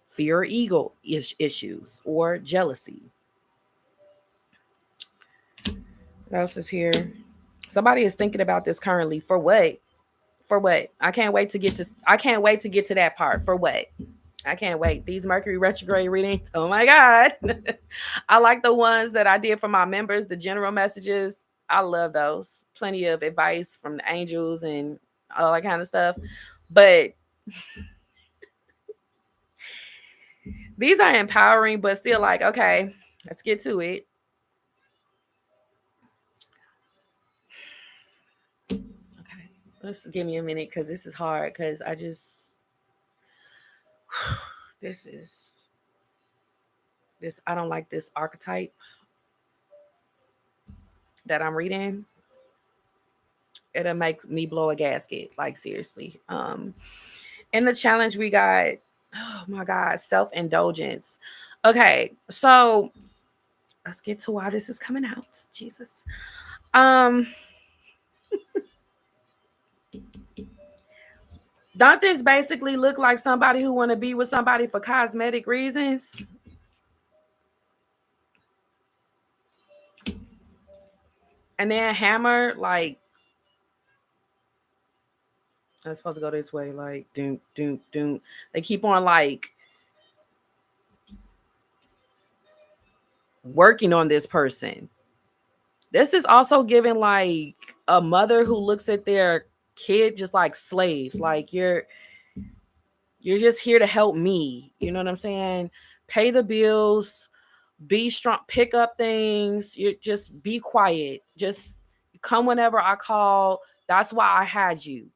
Fear or ego issues or jealousy. What else is here? Somebody is thinking about this currently. For what? For what? I can't wait to get to. I can't wait to get to that part. For what? I can't wait. These Mercury retrograde readings. Oh my God. I like the ones that I did for my members, the general messages. I love those. Plenty of advice from the angels and all that kind of stuff. But these are empowering, but still like, okay, let's get to it. Okay. Let's give me a minute because this is hard because I just this is this I don't like this archetype that I'm reading. It'll make me blow a gasket, like seriously. In the challenge we got, oh my god, self-indulgence. Okay, so let's get to why this is coming out. Jesus. Um, don't this basically look like somebody who want to be with somebody for cosmetic reasons? And then hammer, like, I'm supposed to go this way, like, doom, doom, doom. They keep on like working on this person. This is also giving like a mother who looks at their kid just like slaves. Like you're just here to help me. You know what I'm saying? Pay the bills, be strong, pick up things. You just be quiet. Just come whenever I call. That's why I had you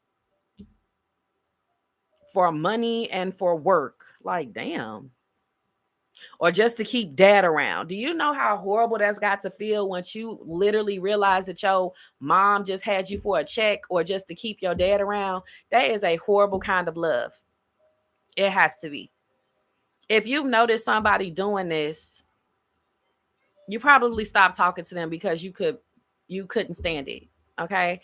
for money and for work. Like, damn. Or just to keep dad around. Do you know how horrible that's got to feel once you literally realize that your mom just had you for a check or just to keep your dad around? That is a horrible kind of love. It has to be. If you've noticed somebody doing this, you probably stopped talking to them because you couldn't stand it. Okay.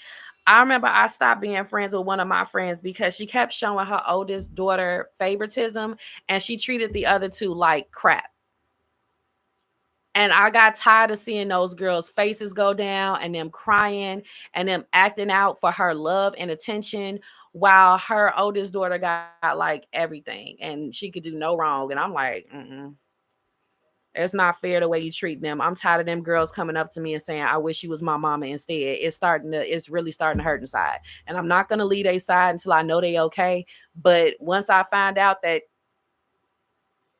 I remember I stopped being friends with one of my friends because she kept showing her oldest daughter favoritism and she treated the other two like crap. And I got tired of seeing those girls' faces go down and them crying and them acting out for her love and attention while her oldest daughter got like everything and she could do no wrong. And I'm like, it's not fair the way you treat them. I'm tired of them girls coming up to me and saying, I wish you was my mama instead. It's really starting to hurt inside. And I'm not gonna leave their side until I know they okay. But once I find out that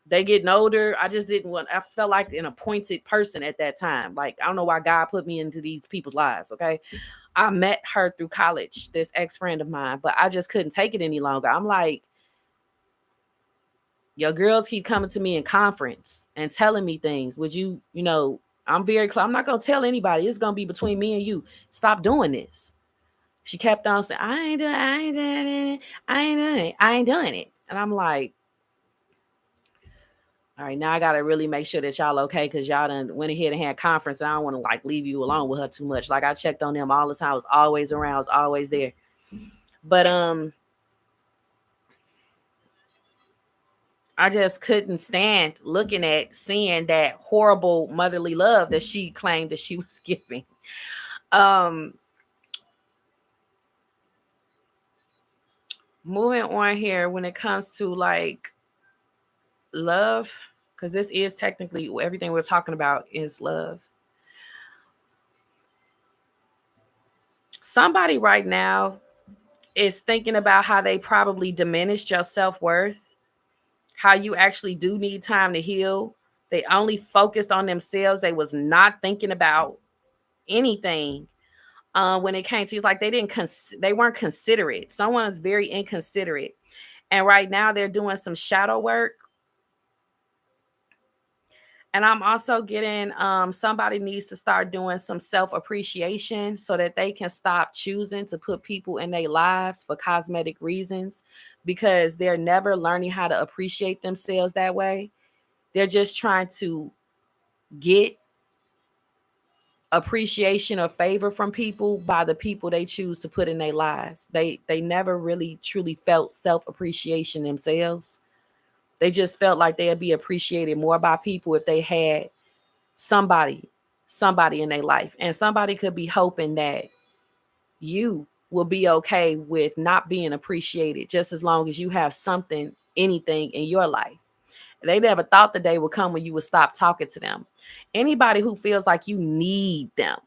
they getting older, I just didn't want, I felt like an appointed person at that time. Like, I don't know why God put me into these people's lives. Okay. I met her through college, this ex-friend of mine, but I just couldn't take it any longer. I'm like, your girls keep coming to me in conference and telling me things. Would you, I'm very clear. I'm not gonna tell anybody. It's gonna be between me and you. Stop doing this. She kept on saying, I ain't doing it. I ain't doing it. I ain't doing it. And I'm like, all right, now I gotta really make sure that y'all okay because y'all done went ahead and had conference. And I don't want to like leave you alone with her too much. Like I checked on them all the time. I was always around. I was always there. But I just couldn't stand looking at seeing that horrible motherly love that she claimed that she was giving. Um, Moving on here when it comes to like love, because this is technically everything we're talking about is love. Somebody right now is thinking about how they probably diminished your self-worth, how you actually do need time to heal. They only focused on themselves. They was not thinking about anything when it came to, it's like they weren't considerate. Someone's very inconsiderate. And right now they're doing some shadow work. And I'm also getting somebody needs to start doing some self-appreciation so that they can stop choosing to put people in their lives for cosmetic reasons because they're never learning how to appreciate themselves that way. They're just trying to get appreciation or favor from people by the people they choose to put in their lives. They never really truly felt self-appreciation themselves. They just felt like they'd be appreciated more by people if they had somebody somebody in their life. And somebody could be hoping that you will be okay with not being appreciated just as long as you have something, anything in your life. They never thought the day would come when you would stop talking to them. Anybody who feels like you need them,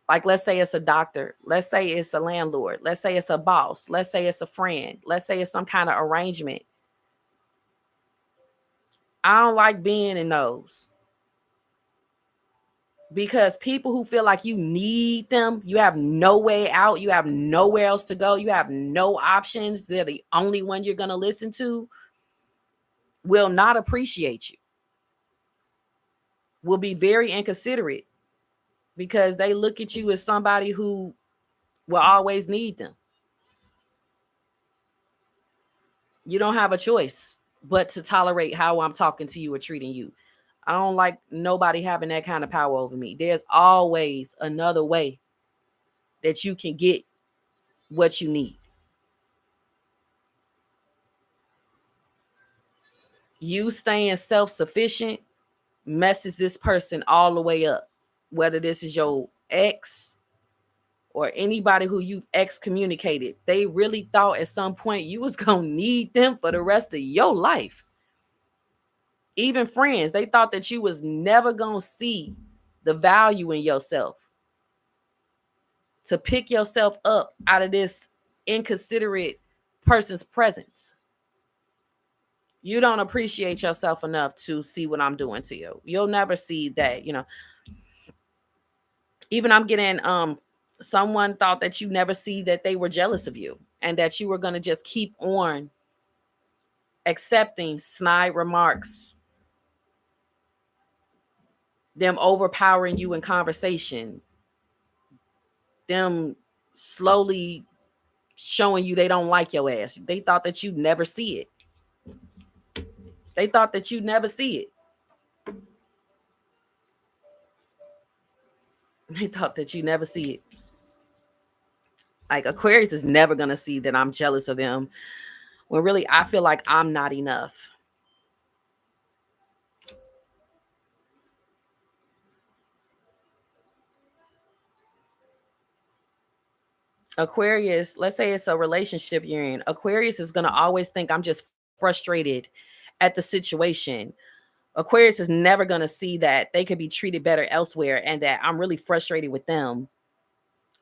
like let's say it's a doctor, let's say it's a landlord, let's say it's a boss, let's say it's a friend, let's say it's some kind of arrangement. I don't like being in those. Because people who feel like you need them, you have no way out, you have nowhere else to go, you have no options, they're the only one you're going to listen to, will not appreciate you, will be very inconsiderate because they look at you as somebody who will always need them. You don't have a choice but to tolerate how I'm talking to you or treating you. I don't like nobody having that kind of power over me. There's always another way that you can get what you need. You staying self-sufficient messes this person all the way up. Whether this is your ex or anybody who you've excommunicated, they really thought at some point you was going to need them for the rest of your life. Even friends, they thought that you was never going to see the value in yourself, to pick yourself up out of this inconsiderate person's presence. You don't appreciate yourself enough to see what I'm doing to you. You'll never see that, Even I'm getting someone thought that you never see that they were jealous of you and that you were going to just keep on accepting snide remarks, them overpowering you in conversation, them slowly showing you they don't like your ass. They thought that you'd never see it. They thought that you'd never see it. They thought that you never see it. Like Aquarius is never going to see that I'm jealous of them when really I feel like I'm not enough. Aquarius, let's say it's a relationship you're in. Aquarius is going to always think I'm just frustrated at the situation. Aquarius is never going to see that they could be treated better elsewhere and that I'm really frustrated with them.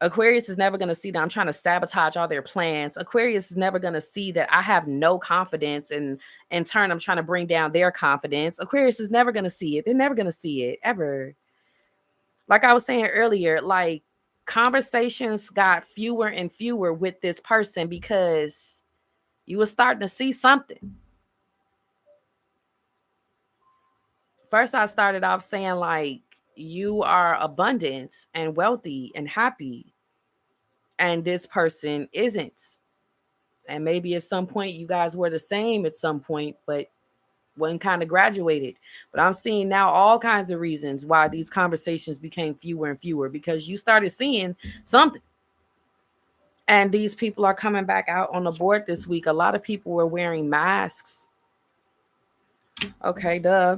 Aquarius is never going to see that I'm trying to sabotage all their plans. Aquarius is never going to see that I have no confidence and in turn I'm trying to bring down their confidence. Aquarius is never going to see it. They're never going to see it ever. Like I was saying earlier, like conversations got fewer and fewer with this person because you were starting to see something. First, I started off saying like you are abundant and wealthy and happy, and this person isn't. And maybe at some point you guys were the same at some point, but one kind of graduated. But I'm seeing now all kinds of reasons why these conversations became fewer and fewer because you started seeing something. And these people are coming back out on the board this week. A lot of people were wearing masks. Okay, duh.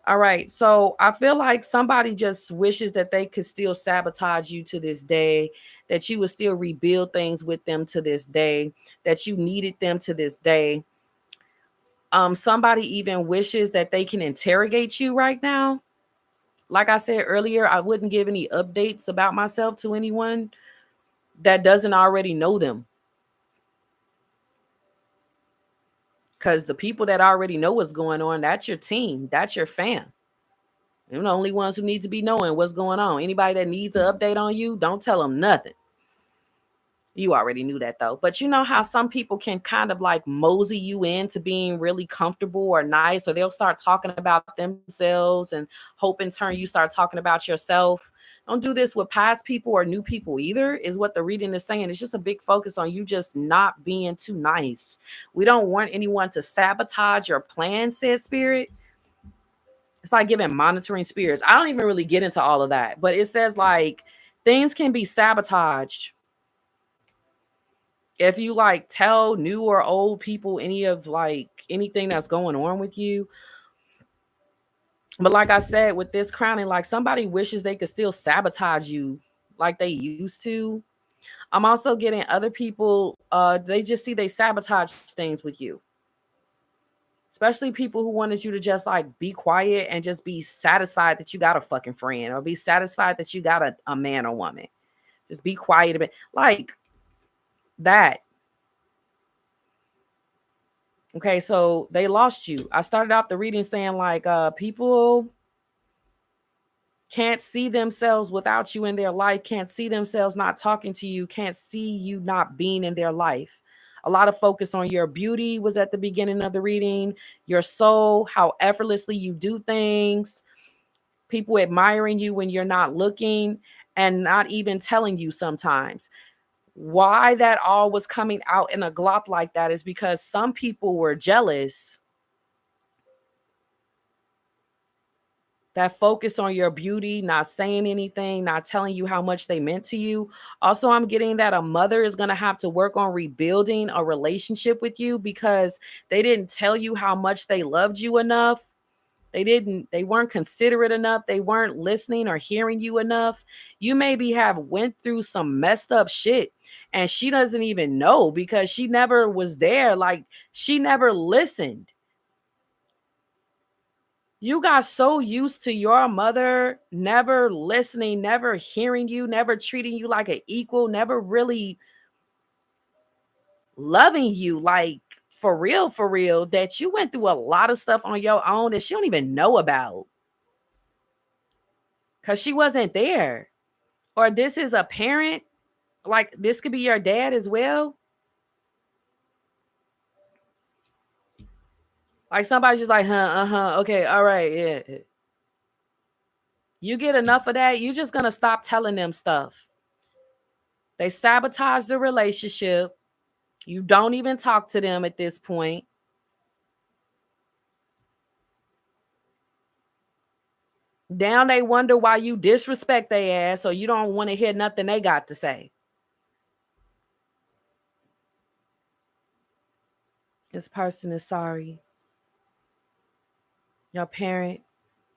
All right. So I feel like somebody just wishes that they could still sabotage you to this day, that you would still rebuild things with them to this day, that you needed them to this day. Somebody even wishes that they can interrogate you right now. Like I said earlier, I wouldn't give any updates about myself to anyone that doesn't already know them. Because the people that already know what's going on, that's your team, that's your fam. They're the only ones who need to be knowing what's going on. Anybody that needs an update on you, don't tell them nothing. You already knew that though. But you know how some people can kind of like mosey you into being really comfortable or nice, or they'll start talking about themselves and hope in turn you start talking about yourself. Don't do this with past people or new people either, is what the reading is saying. It's just a big focus on you just not being too nice. We don't want anyone to sabotage your plan, said Spirit. It's like giving monitoring spirits. I don't even really get into all of that, but it says like things can be sabotaged if you like tell new or old people any of like anything that's going on with you. But like I said, with this crowning, like somebody wishes they could still sabotage you like they used to. I'm also getting other people, they just see they sabotage things with you. Especially people who wanted you to just like be quiet and just be satisfied that you got a fucking friend or be satisfied that you got a man or woman. Just be quiet a bit. Like that. Okay, so they lost you. I started off the reading saying like people can't see themselves without you in their life, can't see themselves not talking to you, can't see you not being in their life. A lot of focus on your beauty was at the beginning of the reading, your soul, how effortlessly you do things, people admiring you when you're not looking and not even telling you sometimes. Why that all was coming out in a glop like that is because some people were jealous. That focus on your beauty, not saying anything, not telling you how much they meant to you. Also, I'm getting that a mother is going to have to work on rebuilding a relationship with you because they didn't tell you how much they loved you enough. They weren't considerate enough. They weren't listening or hearing you enough. You maybe have went through some messed up shit and she doesn't even know because she never was there. Like, she never listened. You got so used to your mother never listening, never hearing you, never treating you like an equal, never really loving you like for real, that you went through a lot of stuff on your own that she don't even know about because she wasn't there. Or this is a parent, like this could be your dad as well. Like somebody's just like, okay, all right, yeah. You get enough of that, you just gonna stop telling them stuff. They sabotage the relationship. You don't even talk to them at this point. Down they wonder why you disrespect their ass, so you don't want to hear nothing they got to say. This person is sorry. Your parent,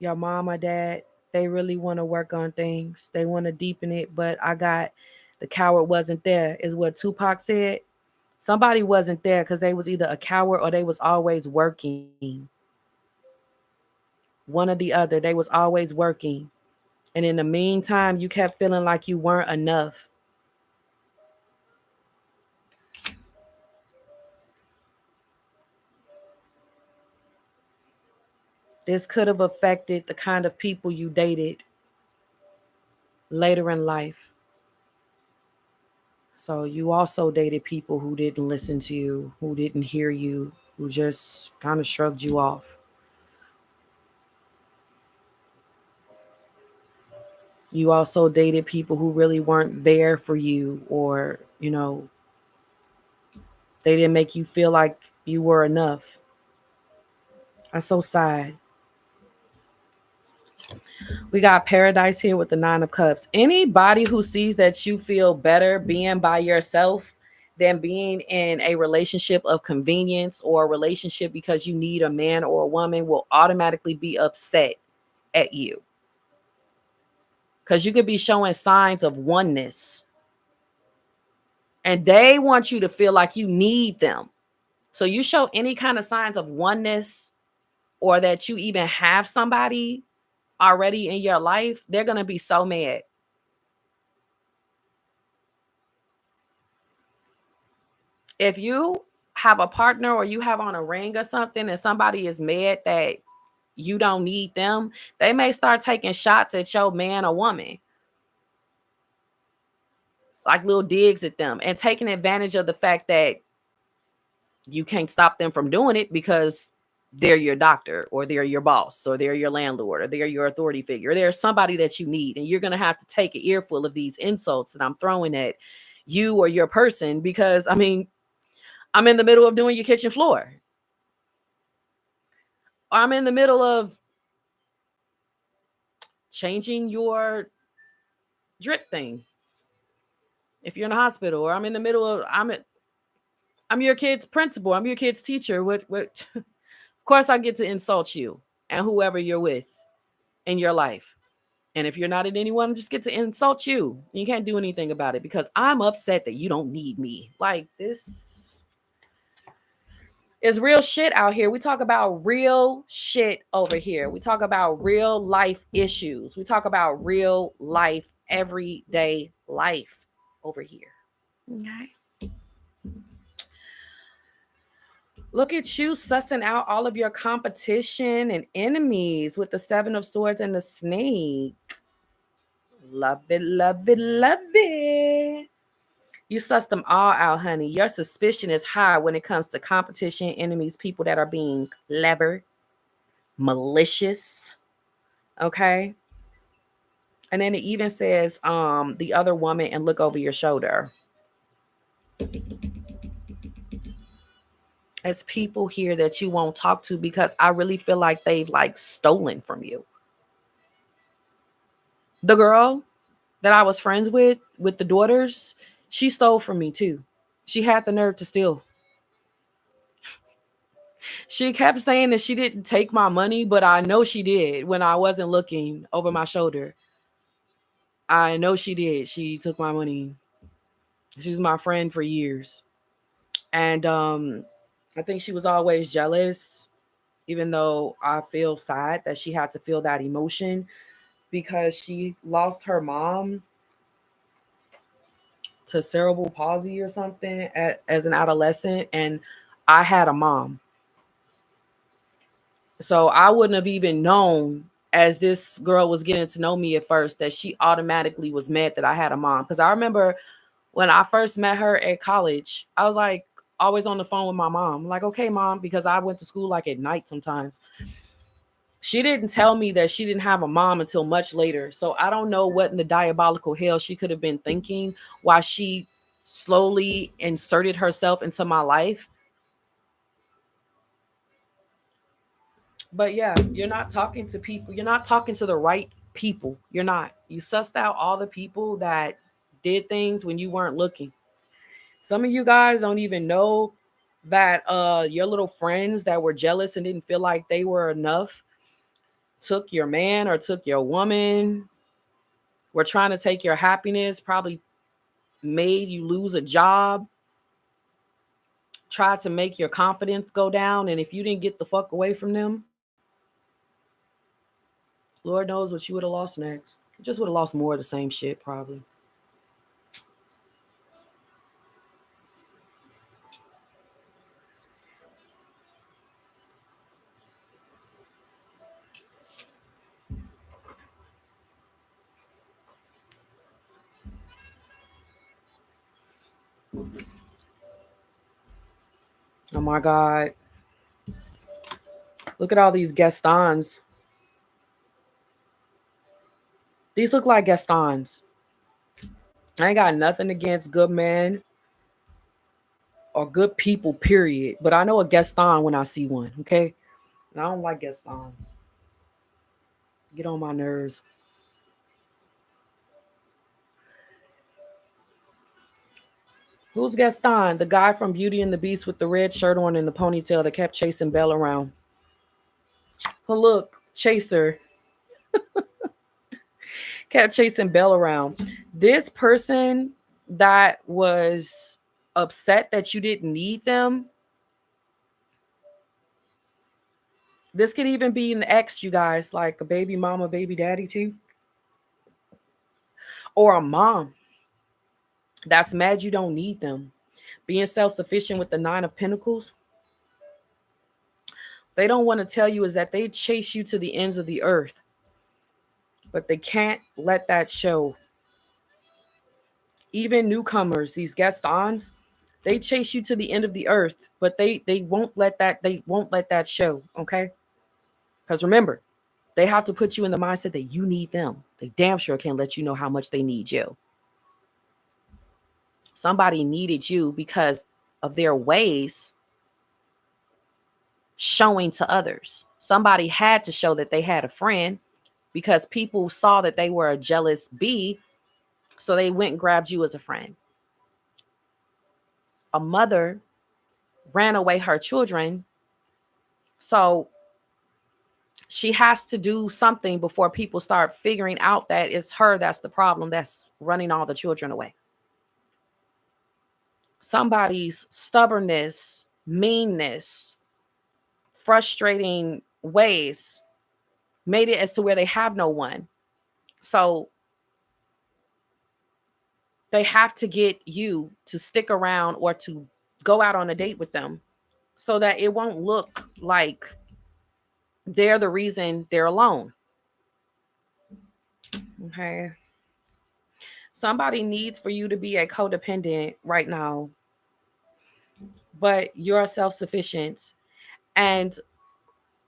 your mom or dad, they really want to work on things. They want to deepen it, but the coward wasn't there, is what Tupac said. Somebody wasn't there because they was either a coward or they was always working. One or the other. They was always working. And in the meantime, you kept feeling like you weren't enough. This could have affected the kind of people you dated later in life. So you also dated people who didn't listen to you, who didn't hear you, who just kind of shrugged you off. You also dated people who really weren't there for you, or, they didn't make you feel like you were enough. That's so sad. We got Paradise here with the Nine of Cups. Anybody who sees that you feel better being by yourself than being in a relationship of convenience or a relationship because you need a man or a woman will automatically be upset at you. Because you could be showing signs of oneness. And they want you to feel like you need them. So you show any kind of signs of oneness or that you even have somebody already in your life, they're going to be so mad. If you have a partner or you have on a ring or something and somebody is mad that you don't need them, they may start taking shots at your man or woman, like little digs at them, and taking advantage of the fact that you can't stop them from doing it because they're your doctor or they're your boss or they're your landlord or they're your authority figure. Or they're somebody that you need, and you're going to have to take an earful of these insults that I'm throwing at you or your person because, I mean, I'm in the middle of doing your kitchen floor. Or I'm in the middle of changing your drip thing if you're in a hospital, or I'm in the middle of I'm your kid's principal, I'm your kid's teacher. What of course I get to insult you and whoever you're with in your life. And if you're not at anyone, I just get to insult you. You can't do anything about it because I'm upset that you don't need me. Like, this is real shit out here. We talk about real shit over here. We talk about real life issues. We talk about real life, everyday life over here. Okay. Look at you sussing out all of your competition and enemies with the Seven of Swords and the snake. Love it, love it, love it. You suss them all out, honey. Your suspicion is high when it comes to competition, enemies, people that are being clever, malicious. Okay. And then it even says the other woman and look over your shoulder. As people here that you won't talk to because I really feel like they've like stolen from you. The girl that I was friends with the daughters, she stole from me too. She had the nerve to steal. She kept saying that she didn't take my money, but I know she did when I wasn't looking over my shoulder. I know she did. She took my money. She was my friend for years. And I think she was always jealous, even though I feel sad that she had to feel that emotion because she lost her mom to cerebral palsy or something as an adolescent. And I had a mom. So I wouldn't have even known as this girl was getting to know me at first that she automatically was mad that I had a mom. Because I remember when I first met her at college, I was like always on the phone with my mom. I'm like, okay, mom, because I went to school like at night sometimes. She didn't tell me that she didn't have a mom until much later. So I don't know what in the diabolical hell she could have been thinking while she slowly inserted herself into my life. But yeah, you're not talking to people. You're not talking to the right people. You're not. You sussed out all the people that did things when you weren't looking. Some of you guys don't even know that your little friends that were jealous and didn't feel like they were enough took your man or took your woman, were trying to take your happiness, probably made you lose a job, tried to make your confidence go down. And if you didn't get the fuck away from them, Lord knows what you would have lost next. You just would have lost more of the same shit, probably. Oh my God. Look at all these Gastons. These look like Gastons. I ain't got nothing against good men or good people, period. But I know a Gaston when I see one, okay? And I don't like Gastons. Get on my nerves. Who's Gaston? The guy from Beauty and the Beast with the red shirt on and the ponytail that kept chasing Belle around. But look, Chaser kept chasing Belle around. This person that was upset that you didn't need them. This could even be an ex, you guys, like a baby mama, baby daddy, too. Or a mom that's mad you don't need them. Being self sufficient with the Nine of Pentacles. They don't want to tell you is that they chase you to the ends of the earth, but they can't let that show. Even newcomers, these Gastons, they chase you to the end of the earth, but they won't let that show, okay? Because remember, they have to put you in the mindset that you need them. They damn sure can't let you know how much they need you. Somebody needed you because of their ways showing to others. Somebody had to show that they had a friend because people saw that they were a jealous bee, so they went and grabbed you as a friend. A mother ran away her children, so she has to do something before people start figuring out that it's her that's the problem that's running all the children away. Somebody's stubbornness, meanness, frustrating ways made it as to where they have no one. So they have to get you to stick around or to go out on a date with them so that it won't look like they're the reason they're alone. Okay. Somebody needs for you to be a codependent right now, but you're self-sufficient. And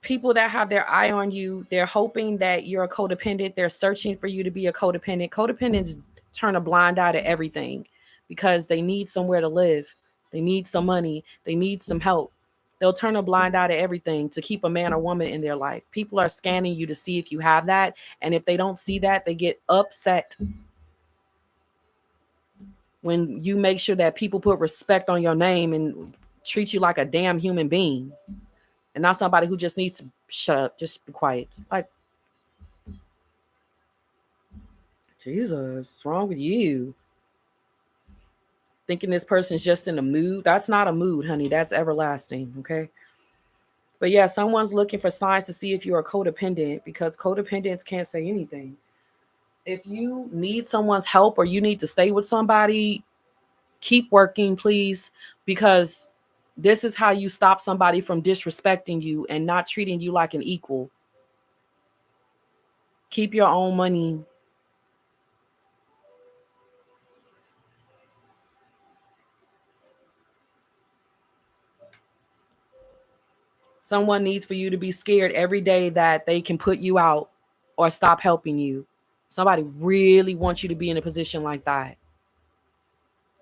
people that have their eye on you, they're hoping that you're a codependent. They're searching for you to be a codependent. Codependents turn a blind eye to everything because they need somewhere to live. They need some money. They need some help. They'll turn a blind eye to everything to keep a man or woman in their life. People are scanning you to see if you have that. And if they don't see that, they get upset when you make sure that people put respect on your name and treat you like a damn human being and not somebody who just needs to shut up, just be quiet. Like, Jesus, what's wrong with you? Thinking this person's just in a mood. That's not a mood, honey. That's everlasting. Okay. But yeah, someone's looking for signs to see if you're a codependent because codependents can't say anything. If you need someone's help or you need to stay with somebody, keep working, please, because this is how you stop somebody from disrespecting you and not treating you like an equal. Keep your own money. Someone needs for you to be scared every day that they can put you out or stop helping you. Somebody really wants you to be in a position like that.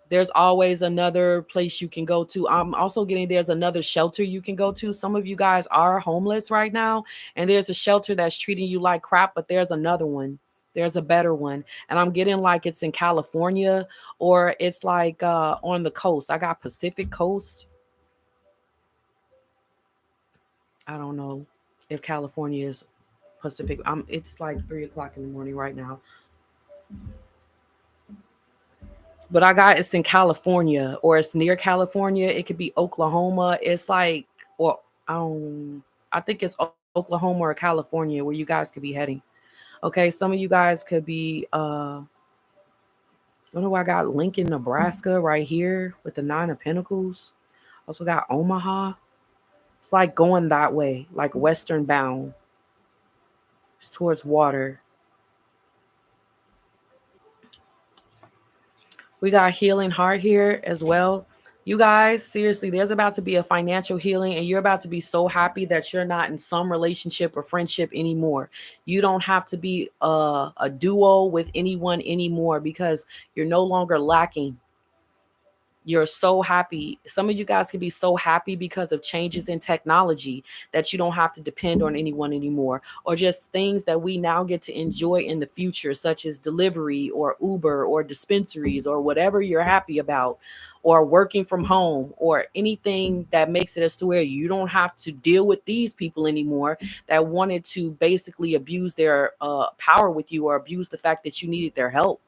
There's always another place you can go to. I'm also getting there's another shelter you can go to. Some of you guys are homeless right now, and there's a shelter that's treating you like crap, but there's another one. There's a better one. And I'm getting like it's in California or it's like on the coast. I got Pacific Coast. I don't know if California is Pacific. It's like 3 o'clock in the morning right now. But I got it's in California or it's near California. It could be Oklahoma. It's like or I think it's Oklahoma or California where you guys could be heading. Okay, some of you guys could be I don't know. I got Lincoln, Nebraska right here with the 9 of Pentacles. Also got Omaha. It's like going that way, like western bound. It's towards water. We got healing heart here as well. You guys, seriously, there's about to be a financial healing, and you're about to be so happy that you're not in some relationship or friendship anymore. You don't have to be a duo with anyone anymore because you're no longer lacking. You're so happy. Some of you guys can be so happy because of changes in technology that you don't have to depend on anyone anymore, or just things that we now get to enjoy in the future, such as delivery or Uber or dispensaries or whatever you're happy about, or working from home, or anything that makes it as to where you don't have to deal with these people anymore that wanted to basically abuse their power with you or abuse the fact that you needed their help.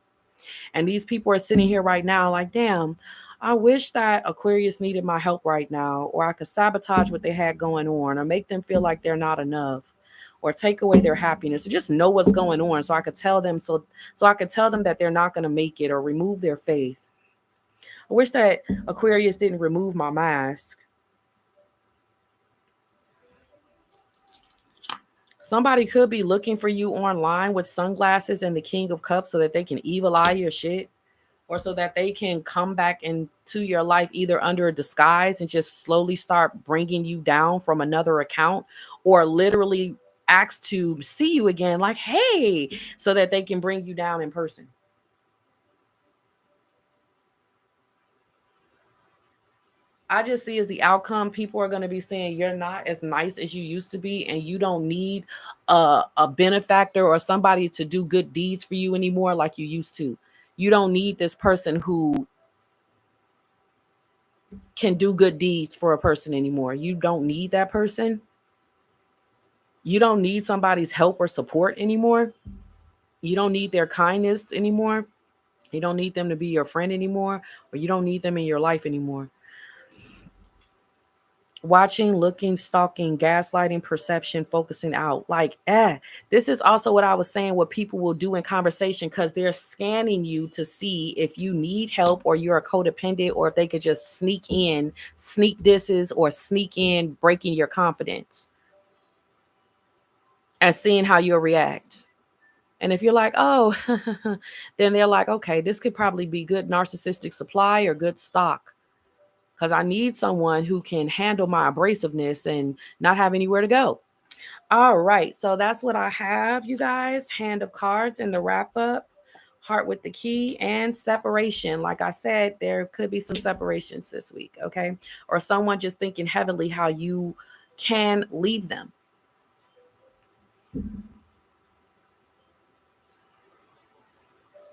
And these people are sitting here right now like, damn, I wish that Aquarius needed my help right now, or I could sabotage what they had going on, or make them feel like they're not enough, or take away their happiness, or just know what's going on so I could tell them so I could tell them that they're not going to make it or remove their faith. I wish that Aquarius didn't remove my mask. Somebody could be looking for you online with sunglasses and the King of Cups so that they can evil eye your shit, or so that they can come back into your life either under a disguise and just slowly start bringing you down from another account, or literally ask to see you again like, hey, so that they can bring you down in person. I just see as the outcome, people are going to be saying you're not as nice as you used to be, and you don't need a benefactor or somebody to do good deeds for you anymore like you used to. You don't need this person who can do good deeds for a person anymore. You don't need that person. You don't need somebody's help or support anymore. You don't need their kindness anymore. You don't need them to be your friend anymore, or you don't need them in your life anymore. Watching, looking, stalking, gaslighting, perception, focusing out. Like, this is also what I was saying, what people will do in conversation, because they're scanning you to see if you need help or you're a codependent, or if they could just sneak in, sneak disses, or sneak in, breaking your confidence and seeing how you'll react. And if you're like, oh, then they're like, okay, this could probably be good narcissistic supply or good stock, because I need someone who can handle my abrasiveness and not have anywhere to go. All right, so that's what I have, you guys. Hand of cards and the wrap up, heart with the key, and separation. Like I said, there could be some separations this week, okay? Or someone just thinking heavily how you can leave them.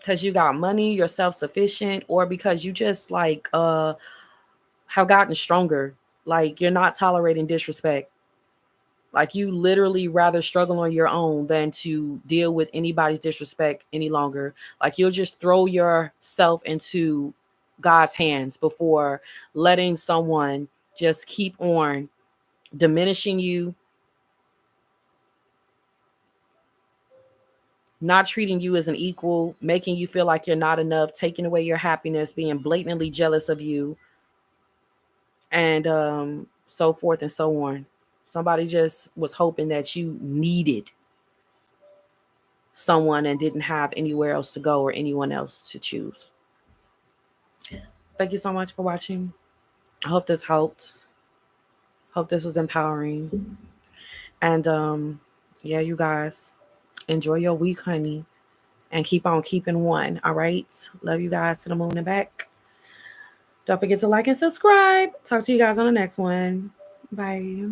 Because you got money, you're self-sufficient, or because you just like have gotten stronger. Like you're not tolerating disrespect. Like you literally rather struggle on your own than to deal with anybody's disrespect any longer. Like you'll just throw yourself into God's hands before letting someone just keep on diminishing you, not treating you as an equal, making you feel like you're not enough, taking away your happiness, being blatantly jealous of you, and so forth and so on. Somebody just was hoping that you needed someone and didn't have anywhere else to go or anyone else to choose. Thank you so much for watching. I hope this helped. Hope this was empowering. And yeah, you guys, enjoy your week, honey. And keep on keeping one. All right. Love you guys to the moon and back. Don't forget to like and subscribe. Talk to you guys on the next one. Bye.